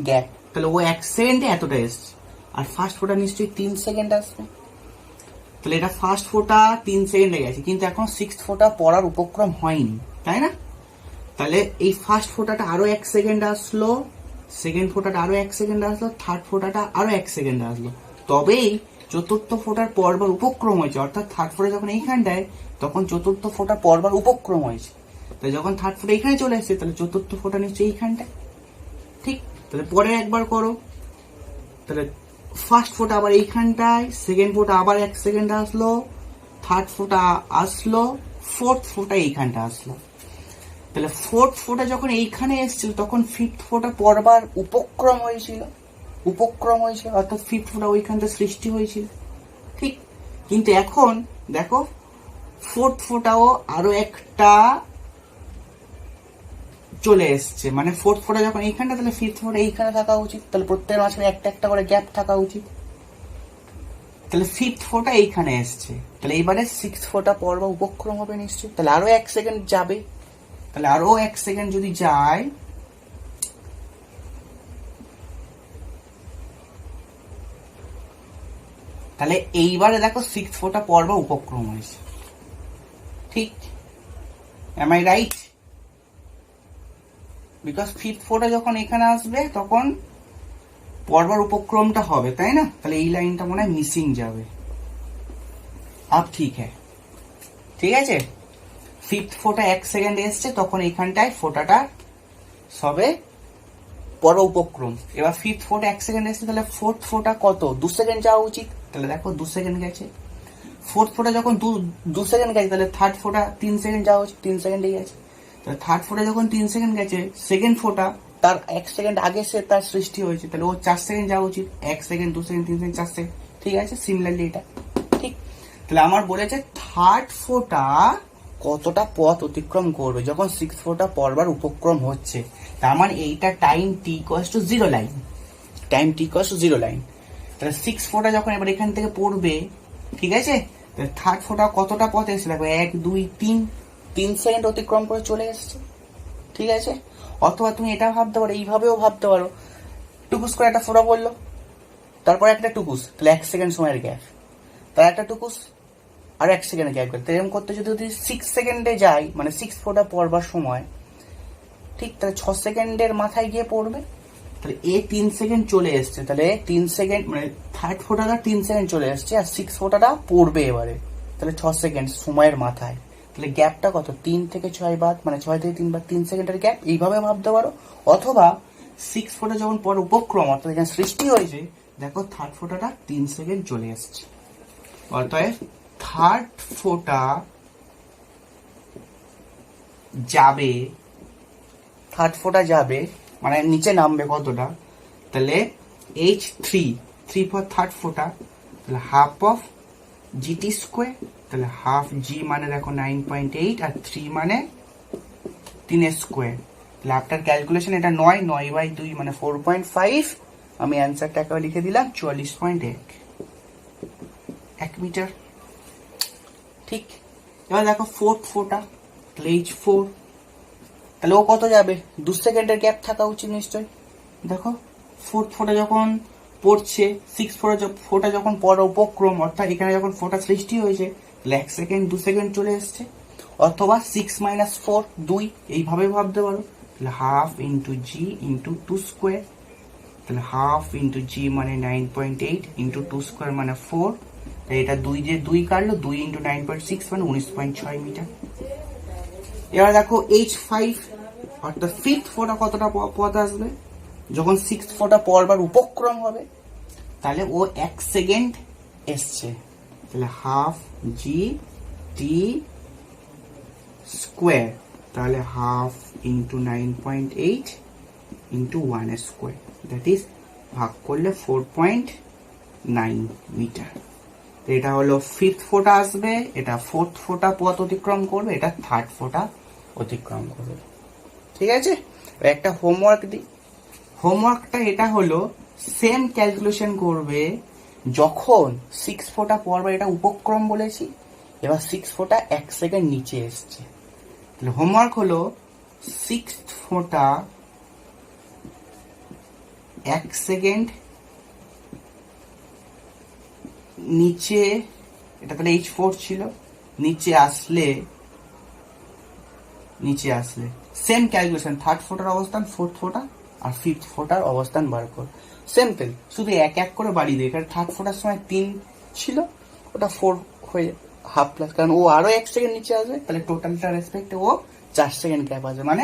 গ্যাপ, তাহলে ও 1 সেকেন্ডে এতটা এসছে। আর ফার্স্ট ফোঁটা নিশ্চয়ই 3 সেকেন্ড আসবে, তাহলে এটা ফার্স্ট ফোঁটা 3 সেকেন্ডে গেছে, কিন্তু এখন সিক্সথ ফোঁটা পড়ার উপক্রম হয়নি, তাই না? তাহলে এই ফার্স্ট ফোঁটাটা আরো 1 সেকেন্ড আসলো, সেকেন্ড ফোঁটাটা আরো 1 সেকেন্ড আসলো, থার্ড ফোঁটাটা আরো 1 সেকেন্ড আসলো, তবেই চতুর্থ ফোঁটার পড়বার উপক্রম হয়েছে। অর্থাৎ থার্ড ফোঁটা যখন এইখানটায়, তখন চতুর্থ ফোঁটা পড়বার উপক্রম হয়েছে। তাহলে যখন থার্ড ফোঁটা এইখানে চলে এসেছে, তাহলে চতুর্থ ফোঁটা নিশ্চয়ই এইখানটায়। ঠিক, তাহলে পরে একবার করো, তাহলে ফার্স্ট ফোঁটা আবার এইখানটায়, সেকেন্ড ফোঁটা আবার 1 সেকেন্ড আসলো, থার্ড ফোঁটা আসলো, ফোর্থ ফোঁটা এইখানটা আসলো। তাহলে ফোর্থ ফোঁটা যখন এইখানে এসেছিল তখন ফিফথ ফোঁটা পড়বার উপক্রম হয়েছিল, অর্থাৎ ফিফথ ফোঁটা ওইখানটা সৃষ্টি হয়েছিল। ঠিক, কিন্তু এখন দেখো ফোর্থ ফোঁটাও আরো একটা চলে এসছে, মানে ফোর্থ ফোঁটা যখন এইখানটা, তাহলে ফিফথ ফোঁটা এইখানে থাকা উচিত, তাহলে প্রত্যেকের মাঝখানে একটা একটা করে গ্যাপ থাকা উচিত। তাহলে ফিফথ ফোঁটা এইখানে এসছে, তাহলে এইবারে সিক্স ফোঁটা পর্ব উপক্রম হবে নিশ্চয়ই, তাহলে আরো 1 সেকেন্ড যাবে, তাহলে আরো 1 সেকেন্ড যদি যায়, তাহলে এইবারে দেখো সিক্স ফোঁটা পর্ব উপক্রম হয়েছে। ঠিক, am I right? Because fifth ফোঁটা যখন এখানে আসবে তখন পর্বার উপক্রমটা হবে, তাই না? তাহলে এই লাইনটা মনে হয় মিসিং যাবে। আপ ঠিক হ্যাঁ, ঠিক আছে। ফিফথ ফোঁটা 1 সেকেন্ড এসছে, তখন এইখানটায় ফোঁটাটা সবে পর্ব উপক্রম। এবার ফিফথ ফোঁটা 1 সেকেন্ড এসছে, তাহলে ফোর্থ ফোঁটা কত 2 সেকেন্ড যাওয়া উচিত, তাহলে দেখো 2 সেকেন্ড গেছে। ফোর্থ ফোঁটা যখন 2 সেকেন্ড গেছে, তাহলে থার্ড ফোঁটা 3 সেকেন্ড যাওয়া উচিত, 3 সেকেন্ডে গেছে। তাহলে থার্ড ফোঁটা যখন 3 সেকেন্ড গেছে, সেকেন্ড ফোঁটা তার 1 সেকেন্ড আগে সে তার সৃষ্টি হয়েছে, তাহলে ও 4 সেকেন্ড যাওয়া উচিত, 1 সেকেন্ড 2 সেকেন্ড 3 সেকেন্ড 4 সেকেন্ড। ঠিক আছে, সিমিলারলি এটা ঠিক। তাহলে আমার বলেছে থার্ড ফোঁটা কতটা পথ অতিক্রম করবে যখন সিক্স ফোঁটা পড়বার উপক্রম হচ্ছে, তার মানে এইটা time T equals to 0 line, time T equals to 0 line. তাহলে সিক্স ফোঁটা যখন এবার এখান থেকে পড়বে, ঠিক আছে, তাহলে থার্ড ফোঁটা কতটা পথ এসে লাগবে, 1 2 3 সেকেন্ড অতিক্রম করে চলে এসছে। ঠিক আছে, অথবা তুমি এটা ভাবতে পারো, এইভাবেও ভাবতে পারো, টুকুস করে একটা ফোঁটা পড়লো, তারপর একটা টুকুস, তাহলে 1 সেকেন্ড সময়ের গ্যাপ, তার একটা টুকুস আর 1 সেকেন্ড গ্যাপ করে, এরকম করতে যদি 6 সেকেন্ডে যাই, মানে 6 ফোঁটা পড়বার সময়, ঠিক, তাহলে 6 সেকেন্ডের মাথায় গিয়ে পড়বে। তাহলে 3 সেকেন্ড চলে এসছে, তাহলে 3 সেকেন্ড মানে থার্ড ফোঁটাটা 3 সেকেন্ড চলে এসছে, আর সিক্স ফোঁটাটা পড়বে এবারে, তাহলে 6 সেকেন্ড সময়ের মাথায়। তাহলে গ্যাপটা কত, 3 থেকে 6 বাদ, মানে 6 থেকে 3 বাদ, 3 সেকেন্ডের গ্যাপ, এইভাবে ভাবতে পারো। অথবা সিক্স ফোঁটা যখন পর উপক্রম, অর্থাৎ এখানে সৃষ্টি হয়েছে, দেখো থার্ড ফোঁটাটা 3 সেকেন্ড চলে এসছে। অতএব থার্ড ফোঁটা যাবে, মানে নিচে নামবে কতটা, তাহলে থ্রি ফর থার্ড ফোঁটা, তাহলে হাফ অফ জিটি স্কোয়ার, তাহলে হাফ জি মানে দেখো 9.8 আর 3 মানে 3 স্কোয়ার, তাহলে আফটার ক্যালকুলেশন এটা 9/2 মানে 4.5, আমি অ্যান্সারটা একেবারে লিখে দিলাম 44.1 মিটার। ঠিক, এবার দেখো ফোর্থ ফোঁটা, তাহলে H4, তাহলে ও কত যাবে, 2 সেকেন্ডের গ্যাপ থাকা উচিত নিশ্চয়। দেখো ফোর্থ ফোঁটা যখন পড়ছে, 6 ফোঁটা যখন পড়া উপক্রম, অর্থাৎ এখানে যখন ফোঁটা সৃষ্টি হয়েছে, তাহলে 1 সেকেন্ড 2 সেকেন্ড চলে এসছে, অথবা 6 - 4 2, এইভাবে ভাবতে পারো। তাহলে হাফ ইন্টু জি ইন্টু 2 স্কোয়ার, তাহলে হাফ ইন্টু জি মানে 9.8 ইন্টু 2 স্কোয়ার মানে 4, এটা 2 কাটলো, 2 ইন্টু 9.6 মানে 19.6 মিটার। এবার দেখো H5, অর্থাৎ ফিফথ ফোঁটা কতটা পথ আসবে, যখন 6 ফোঁটা পরবার উপক্রম হবে, তাহলে ও 1 সেকেন্ড এসছে, তাহলে হাফ জি টি স্কোয়ার, তাহলে half into 9.8 into 1 square, that is ভাগ করলে 4.9 মিটার। এটা হলো ফিফথ ফোঁটা আসবে, এটা ফোর্থ ফোঁটা পথ অতিক্রম করবে, এটা থার্ড ফোঁটা অতিক্রম করবে। ঠিক আছে, একটা হোমওয়ার্ক দিই। হোমওয়ার্কটা এটা হলো, সেম ক্যালকুলেশন করবে যখন 6 ফোঁটা পরবার, এটা উপক্রম বলেছি, এবার 6 ফোঁটা 1 সেকেন্ড নিচে এসছে, তাহলে হোমওয়ার্ক হলো 6 ফোঁটা 1 সেকেন্ড নিচে, এটা তাহলে H4 ছিল, নিচে আসলে সেম ক্যালকুলেশন, থার্ড ফোঁটার অবস্থান, ফোর্থ ফোঁটা আর ফিফথ ফোঁটার অবস্থান বার কর। সিম্পল, শুধু এক এক করে বাড়িয়ে দেয়, কারণ থার্ড ফোঁটার সময় 3 ছিল, ওটা 4 হয়ে হাফ প্লাস, কারণ ও আরো 1 সেকেন্ড নিচে আসবে, তাহলে টোটালটা রেসপেক্টে ও 4 সেকেন্ড গ্যাপ আসবে, মানে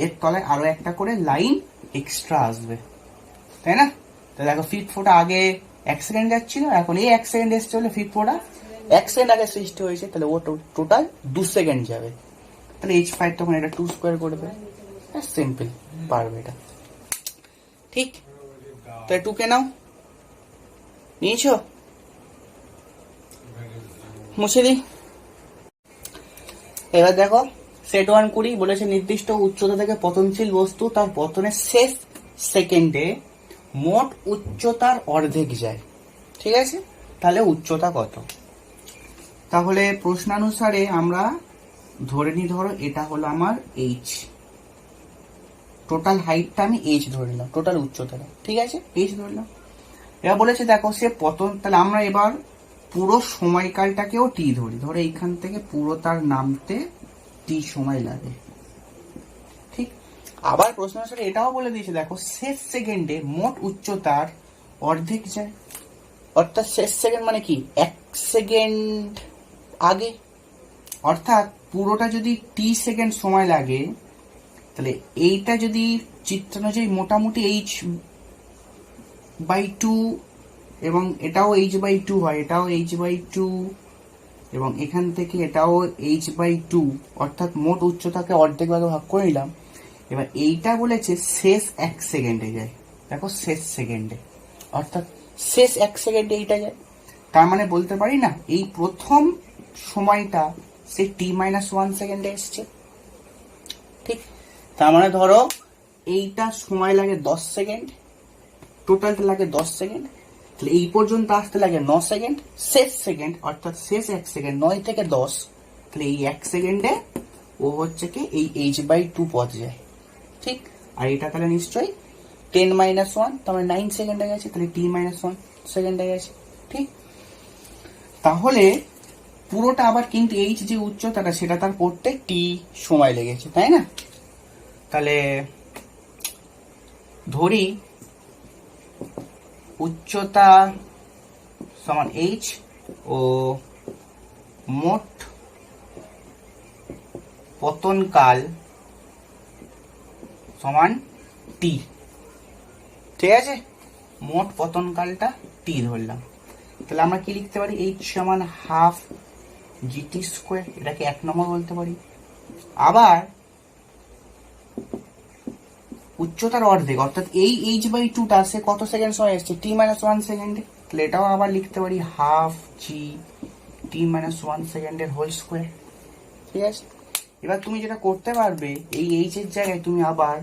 এর তলায় আরো একটা করে লাইন এক্সট্রা আসবে, তাই না? তাহলে দেখো ফিফথ ফোঁটা আগে 1 সেকেন্ড যাচ্ছিল, এখন এই 1 সেকেন্ড এসছে হলে ফিফথ ফোঁটা 1 সেকেন্ড আগে সৃষ্টি হয়েছে, তাহলে ও টোটাল 2 সেকেন্ড যাবে, তাহলে H5 তখন এটা 2 স্কোয়ার করবে, সিম্পল, পারবে এটা। ঠিক, তাহলে 2 কে নাও, নিয়েছো, মুছে দিই। এবার দেখো সেট 1 করি, বলেছে নির্দিষ্ট উচ্চতা থেকে পতনশীল বস্তু তার পতনের শেষ সেকেন্ডে মোট উচ্চতার অর্ধেক যায়। ঠিক আছে, তাহলে উচ্চতা কত? তাহলে প্রশ্নানুসারে আমরা ধরে নি, ধরো এটা হলো আমার H, টোটাল হাইটটা আমি H ধরে নিলাম, টোটাল উচ্চতাটা, ঠিক আছে, H ধরলাম। এবার বলেছে দেখো সে পতন, তাহলে আমরা এবার পুরো সময়কালটাকেও টি ধরি, ধরে এইখান থেকে পুরো তার নামতে টি সময় লাগে। ঠিক, আবার প্রশ্ন অনুসারে এটাও বলে দিয়েছে দেখো শেষ সেকেন্ডে মোট উচ্চতার অর্ধেক যায়, অর্থাৎ শেষ সেকেন্ড মানে কি 1 সেকেন্ড আগে, অর্থাৎ পুরোটা যদি টি সেকেন্ড সময় লাগে, তাহলে এইটা যদি চিত্র অনুযায়ী মোটামুটি H/2 এবং এটাও H/2 হয়, এটাও H/2 এবং এখান থেকে এটাও H/2, অর্থাৎ মোট উচ্চতাকে অর্ধেক ভাগে ভাগ করে নিলাম। এবার এইটা বলেছে শেষ 1 সেকেন্ডে যায়, দেখো শেষ সেকেন্ডে, অর্থাৎ শেষ 1 সেকেন্ডে এইটা যায়, তার মানে বলতে পারি না এই প্রথম সময়টা সে T-1 সেকেন্ডে এসছে। ঠিক, তার মানে ধরো এইটা সময় লাগে 10 সেকেন্ড, টোটালটা লাগে 10 সেকেন্ড, তাহলে এই পর্যন্ত আসতে লাগে 9 সেকেন্ড, শেষ সেকেন্ড অর্থাৎ শেষ 1 সেকেন্ড 9 থেকে 10, তাহলে এই 1 সেকেন্ডে ও হচ্ছে কি এই H/2 পথ যায়। ঠিক, আর এটা তাহলে নিশ্চয়ই 10-1, তাহলে 9 সেকেন্ডে গেছে, তাহলে T-1 সেকেন্ডে গেছে। ঠিক, তাহলে পুরোটা আবার কিন্তু H যে উচ্চতাটা সেটা তার পড়তে টি সময় লেগেছে, তাই না? তাহলে ধরি উচ্চতা সমান H ও মোট পতনকাল সমান টি। ঠিক আছে, মোট পতনকালটা টি ধরলাম। তাহলে আমরা কি লিখতে পারি, এইচ সমান হাফ জিটি স্কোয়ার, এটাকে 1 নম্বর বলতে পারি। আবার উচ্চতার অর্ধেক অর্থাৎ এই h/2টা সে কত সেকেন্ড সময় এসছে, t-1 সেকেন্ডে, তাহলে এটাও আবার লিখতে পারি হাফ জি t-1 সেকেন্ডের হোল স্কোয়ার। ঠিক আছে, এবার তুমি যেটা করতে পারবে, এই এইচ এর জায়গায় তুমি আবার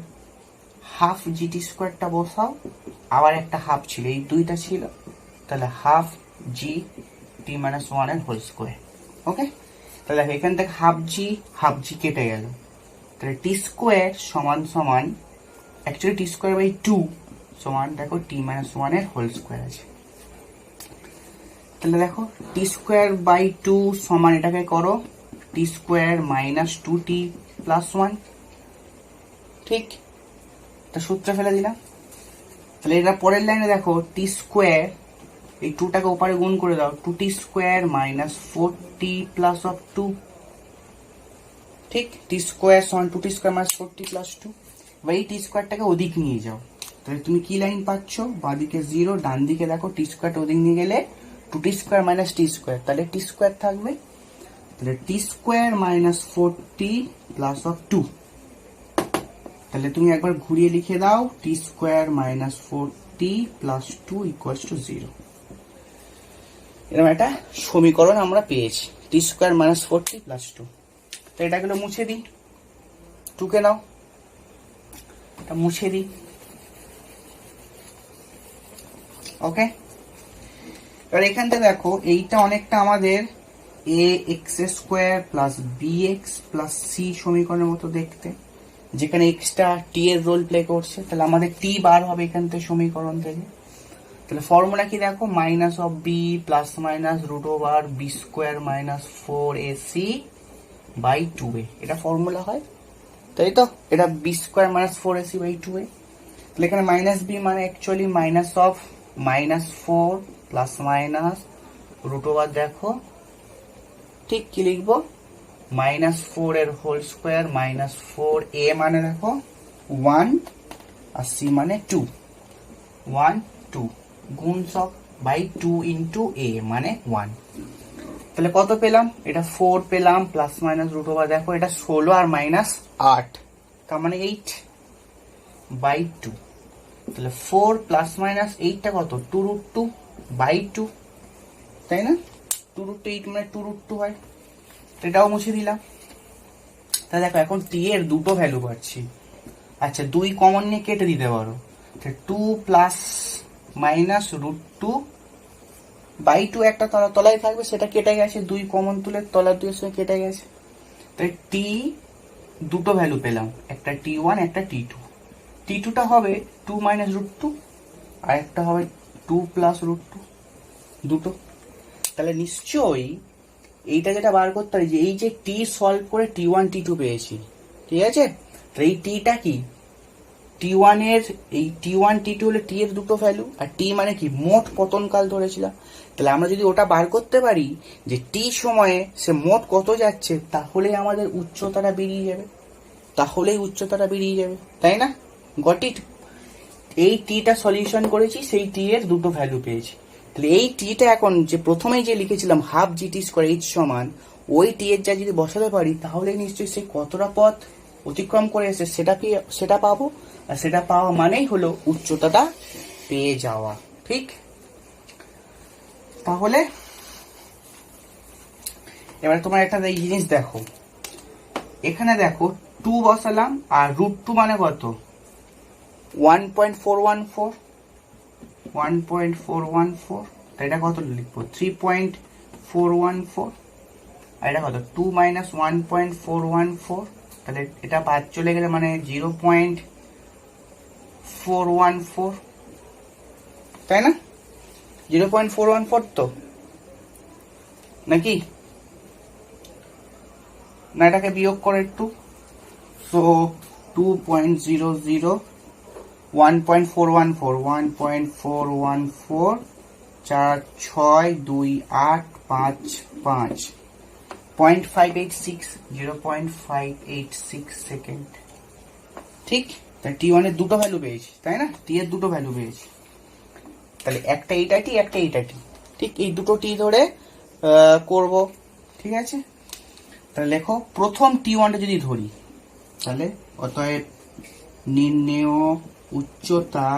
হাফ জিটি স্কোয়ারটা বসাও, আবার একটা হাফ ছিল, এই দুইটা ছিল, তাহলে হাফ জি t-1 এর হোল স্কোয়ার। ওকে, তাহলে এখান থেকে হাফ জি কেটে গেল, তাহলে টি স্কোয়ার সমান সমান অ্যাকচুয়ালি টি স্কোয়ার বাই 2 সমান দেখো t-1 এর হোল স্কোয়ার আছে। তাহলে দেখো টি স্কোয়ার বাই 2 সমান এটাকে করো টি স্কোয়ার মাইনাস 2t প্লাস 1। ঠিক, তা সূত্র ফেলে দিলাম। তাহলে এটা পরের লাইনে দেখো টি স্কোয়ার, এই 2টাকে ওপারে গুণ করে দাও, 2t square minus 4t plus of 2। ঠিক, টি স্কোয়ার সমান 2t square minus 4t plus 2। এবার এই টি স্কোয়ারটাকে ওদিক নিয়ে যাও, তাহলে তুমি কি লাইন পাচ্ছ, বাঁদিকে 0, ডান দিকে দেখো টি স্কোয়ারটা ওদিক নিয়ে গেলে 2t স্কোয়ার মাইনাস টি স্কোয়ার, তাহলে টি স্কোয়ার থাকবে, তাহলে t square minus 4t plus of 2। তাহলে তুমি একবার ঘুরিয়ে লিখে দাও t square minus 4t plus 2 equals to 0। এরকম একটা সমীকরণ আমরা পেয়েছি, টি স্কোয়ার মাইনাস 4t প্লাস 2। তো এটাগুলো মুছে দিই, 2 কে নাও, এটা মুছে দিই। ওকে, এবার এখান থেকে দেখো এইটা অনেকটা আমাদের a x square plus b x plus c সমীকরণের মতো দেখতে, যেখানে এক্সটা টি এর রোল প্লে করছে। তাহলে আমাদের টি বার হবে এখান থেকে সমীকরণ থেকে। তাহলে ফর্মুলা কি দেখো, minus of b plus minus root over b square minus 4ac by 2a, এটা ফর্মুলা হয়, তাই তো? এটা B square minus 4ac by 2a। তাহলে এখানে মাইনাস বি মানে actually minus of minus 4 plus minus root over, দেখো ঠিক কি লিখবো, মাইনাস 4 এর হোল স্কোয়ার মাইনাস 4a মানে দেখো 1 আর c মানে 2, 1 2 গুণ সব বাই 2 ইন্টু a মানে 1। তাহলে কত পেলাম, এটা 4 পেলাম প্লাস মাইনাস রুট ওভার, দেখো এটা 16 আর মাইনাস 8, তার মানে 8 বাই 2। তাহলে 4 প্লাস মাইনাস 8টা কত, 2√2 বাই 2, তাই না? 2√8 মানে 2√2 হয়। এটাও মুছে দিলাম। তাহলে দেখো এখন টি এর দুটো ভ্যালু পাচ্ছি। আচ্ছা, 2 কমন নিয়ে কেটে দিতে পারো, 2 প্লাস মাইনাস √2 বাই 2 একটা তলায় থাকবে, সেটা কেটে গেছে, 2 কমন তুলে তলার 2 এর সঙ্গে কেটে গেছে। তাই টি দুটো ভ্যালু পেলাম, একটা t1 একটা t2। t2টা হবে 2 মাইনাস √2 আর একটা হবে 2 প্লাস √2, দুটো। তাহলে নিশ্চয়ই এইটা যেটা বার করতে পারি যে এই যে টি সলভ করে t1 t2 পেয়েছি, ঠিক আছে? তো এই টিটা কি, t1 এর এই t1 t2 হলে টি এর দুটো ভ্যালু, আর টি মানে কি মোট পতনকাল ধরেছিলাম। তাহলে আমরা যদি ওটা বার করতে পারি যে টি সময়ে সে মোট কত যাচ্ছে, তাহলে আমাদের উচ্চতাটা বেরিয়ে যাবে, তাই না? Got it? এই টিটা সলিউশন করেছি, সেই টি এর দুটো ভ্যালু পেয়েছি। তাহলে এই টিটা এখন যে প্রথমেই যে লিখেছিলাম হাফ জিটি স্কোয়ার এইচ সমান, ওই টি এর যা যদি বসাতে পারি, তাহলে নিশ্চয়ই সে কতটা পথ অতিক্রম করে এসে সেটা পাবো, আর সেটা পাওয়া মানেই হলো উচ্চতাটা পেয়ে যাওয়া। ঠিক, তাহলে এবার তোমার একটা জিনিস দেখো, এখানে দেখো 2 বসালাম, আর √2 মানে কত, 1.414, এটা কত লিখবো, 3.414, আর এটা কত 2 মাইনাস 1.414, তাহলে এটা বাদ চলে গেলে মানে 0.414, তাই না? 0.414 তো নাকি না, এটাকে বিয়োগ করে একটু, সো 2.00 1.414 4 6 2 8 5 5 0.586 0.586 সেকেন্ড। ঠিক, তাই t1 এর দুটো ভ্যালু পেয়েছি, তাই না? t এর দুটো ভ্যালু পেয়েছি, তাহলে একটা এইটা টি একটা এইটা টি, ঠিক এই দুটো টি ধরে করব, ঠিক আছে। তাহলে লেখো প্রথম T1টা যদি ধরি, তাহলে অতএব নির্ণেয় উচ্চতা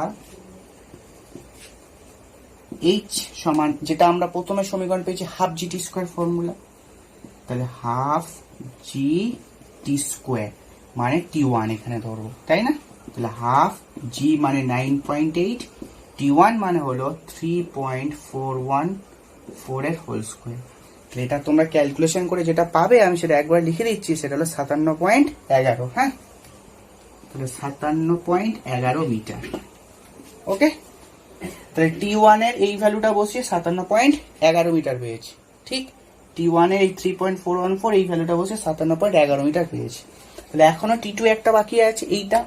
h সমান, যেটা আমরা প্রথমে সমীকরণ পেয়েছি হাফ জি টি স্কোয়ার ফর্মুলা, তাহলে হাফ জি টি স্কোয়ার মানে T1 এখানে ধরবো, তাই না। তাহলে হাফ জি মানে 9.8, T1 মানে হলো 3.414 এর হোল স্কোয়ার। এটা তোমরা ক্যালকুলেশন করে যেটা পাবে আমি সেটা একবার লিখে দিচ্ছি, সেটা হলো 57.11। হ্যাঁ, তাহলে 57.11 মিটার। ওকে, তাহলে T1 এর এই ভ্যালুটা বসিয়ে 57.11 মিটার পেয়েছি। ঠিক, T1 এর এই 3.414 এই ভ্যালুটা বসিয়ে 57.11 মিটার পেয়েছি। তাহলে এখনো T2 একটা বাকি আছে, এইটা।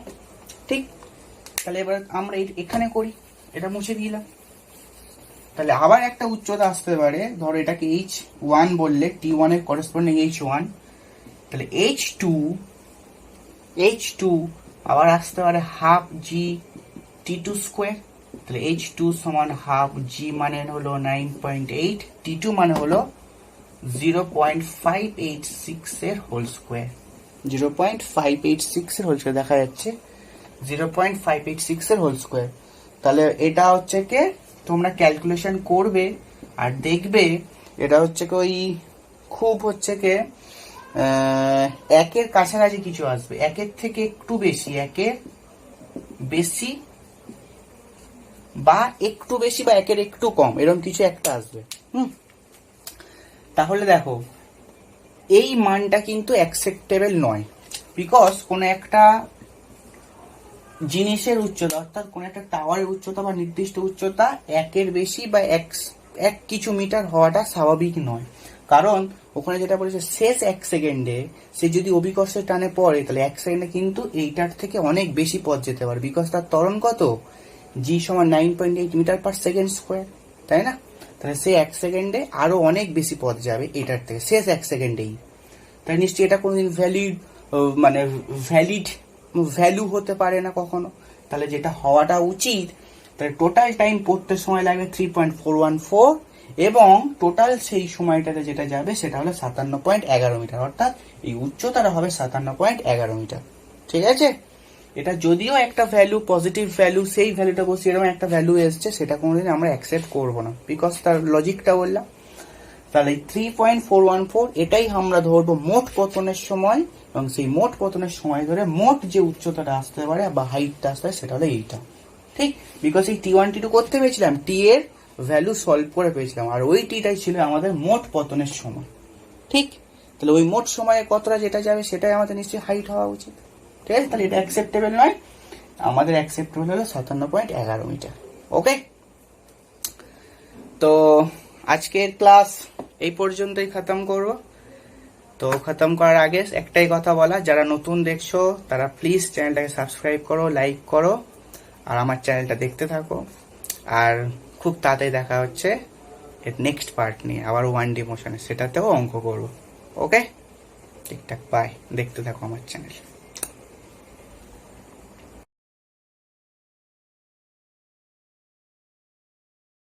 ঠিক, তাহলে এবার আমরা এখানে করি, এটা মুছে দিলাম। তাহলে আবার একটা উচ্চতা আসতে পারে, ধরো এটাকে H1 বললে T1 এর করেসপন্ডিং H1, তাহলে H2 আবার আসতে পারে হাফ জি T2 স্কোয়ার। তাহলে H2 সমান হাফ জি মানে হলো 9.8, T2 মানে হলো 0.586 এর হোল স্কোয়ার। 0.586 এর হোল স্কোয়ার দেখা যাচ্ছে, 0.586 এর হোল স্কোয়ার। তাহলে এটা হচ্ছে কি তোমরা ক্যালকুলেশন করবে আর দেখবে এটা হচ্ছে কি ওই খুব হচ্ছে কি একের কাছাকাছি কিছু আসবে, একের থেকে একটু বেশি, একের বেশি বা একটু বেশি বা একের একটু কম, এরকম কিছু একটা আসবে। তাহলে দেখো এই মানটা কিন্তু অ্যাকসেপ্টেবল নয়, বিকজ কোন একটা জিনিসের উচ্চতা, অর্থাৎ কোন একটা টাওয়ারের উচ্চতা বা নির্দিষ্ট উচ্চতা একের বেশি বা এক কিছু মিটার হওয়াটা স্বাভাবিক নয়। কারণ ওখানে যেটা বলেছে শেষ 1 সেকেন্ডে সে যদি অভিকর্ষের টানে পড়ে, তাহলে 1 সেকেন্ডে কিন্তু এইটার থেকে অনেক বেশি পথ যেতে পারে, বিকজ তার ত্বরণ কত, জি সমান 9.8 মিটার পার সেকেন্ড স্কোয়ার, তাই না। তাহলে সে 1 সেকেন্ডে আরো অনেক বেশি পথ যাবে এটার থেকে, শেষ 1 সেকেন্ডেই। তাই নিশ্চয়ই এটা কোনোদিন ভ্যালিড ভ্যালু হতে পারে না কখনো। তাহলে যেটা হওয়াটা উচিত, তাহলে টোটাল টাইম পড়তে সময় লাগবে 3.414 এবং টোটাল সেই সময়টাতে যেটা যাবে সেটা হলো 57.11 মিটার, অর্থাৎ এই উচ্চতাটা হবে 57.11 মিটার। ঠিক আছে, এটা যদিও একটা ভ্যালু, পজিটিভ ভ্যালু, সেই ভ্যালুটা বসে এরকম একটা ভ্যালু এসছে, সেটা কোনোদিন আমরা অ্যাকসেপ্ট করবো না, বিকজ তার লজিকটা বললাম। তাহলে 3.414 এটাই আমরা ধরবো মোট পতনের সময়, এবং সেই মোট পতনের সময় ধরে মোট যে উচ্চতাটা আসতে পারে বা হাইটটা আসতে পারে সেটা হলো এইটা। ঠিক, বিকজ এই T1 T2 করতে পেরেছিলাম, টি এর ভ্যালু সলভ করে পেয়েছিলাম, আর ওই টিটাই ছিল আমাদের মোট পতনের সময়। ঠিক, তাহলে ওই মোট সময়ে কতটা যেটা যাবে সেটাই আমাদের নিশ্চয়ই হাইট হওয়া উচিত। ঠিক আছে, তাহলে এটা অ্যাকসেপ্টেবল নয়, আমাদের অ্যাকসেপ্টেবল হলো 57.11 মিটার। ওকে, তো আজকের ক্লাস এই পর্যন্তই খতম করবো। তো খতম করার আগে একটাই কথা বলা, যারা নতুন দেখছো তারা প্লিজ চ্যানেলটাকে সাবস্ক্রাইব করো, লাইক করো, আর আমার চ্যানেলটা দেখতে থাকো। আর খুব তাড়াতাড়ি দেখা হচ্ছে এর নেক্সট পার্ট নিয়ে, আবার 1D মোশনে, সেটাতেও অঙ্ক করবো। ওকে, ঠিকঠাক, বাই, দেখতে থাকো আমার চ্যানেল।